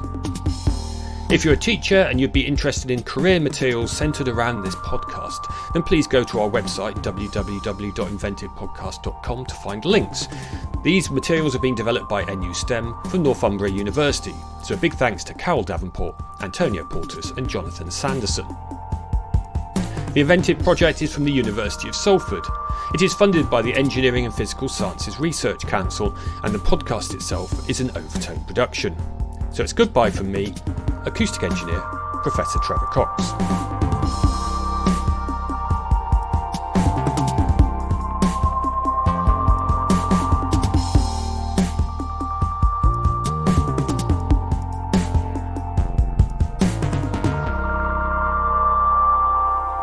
If you're a teacher and you'd be interested in career materials centred around this podcast, then please go to our website www.inventivepodcast.com to find links. These materials are being developed by NU STEM from Northumbria University, so a big thanks to Carol Davenport, Antonio Portas and Jonathan Sanderson. The Inventive project is from the University of Salford. It is funded by the Engineering and Physical Sciences Research Council, and the podcast itself is an Overtone production. So it's goodbye from me, acoustic engineer, Professor Trevor Cox.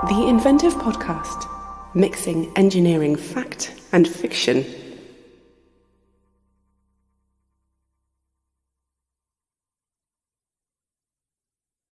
The Inventive Podcast, mixing engineering fact and fiction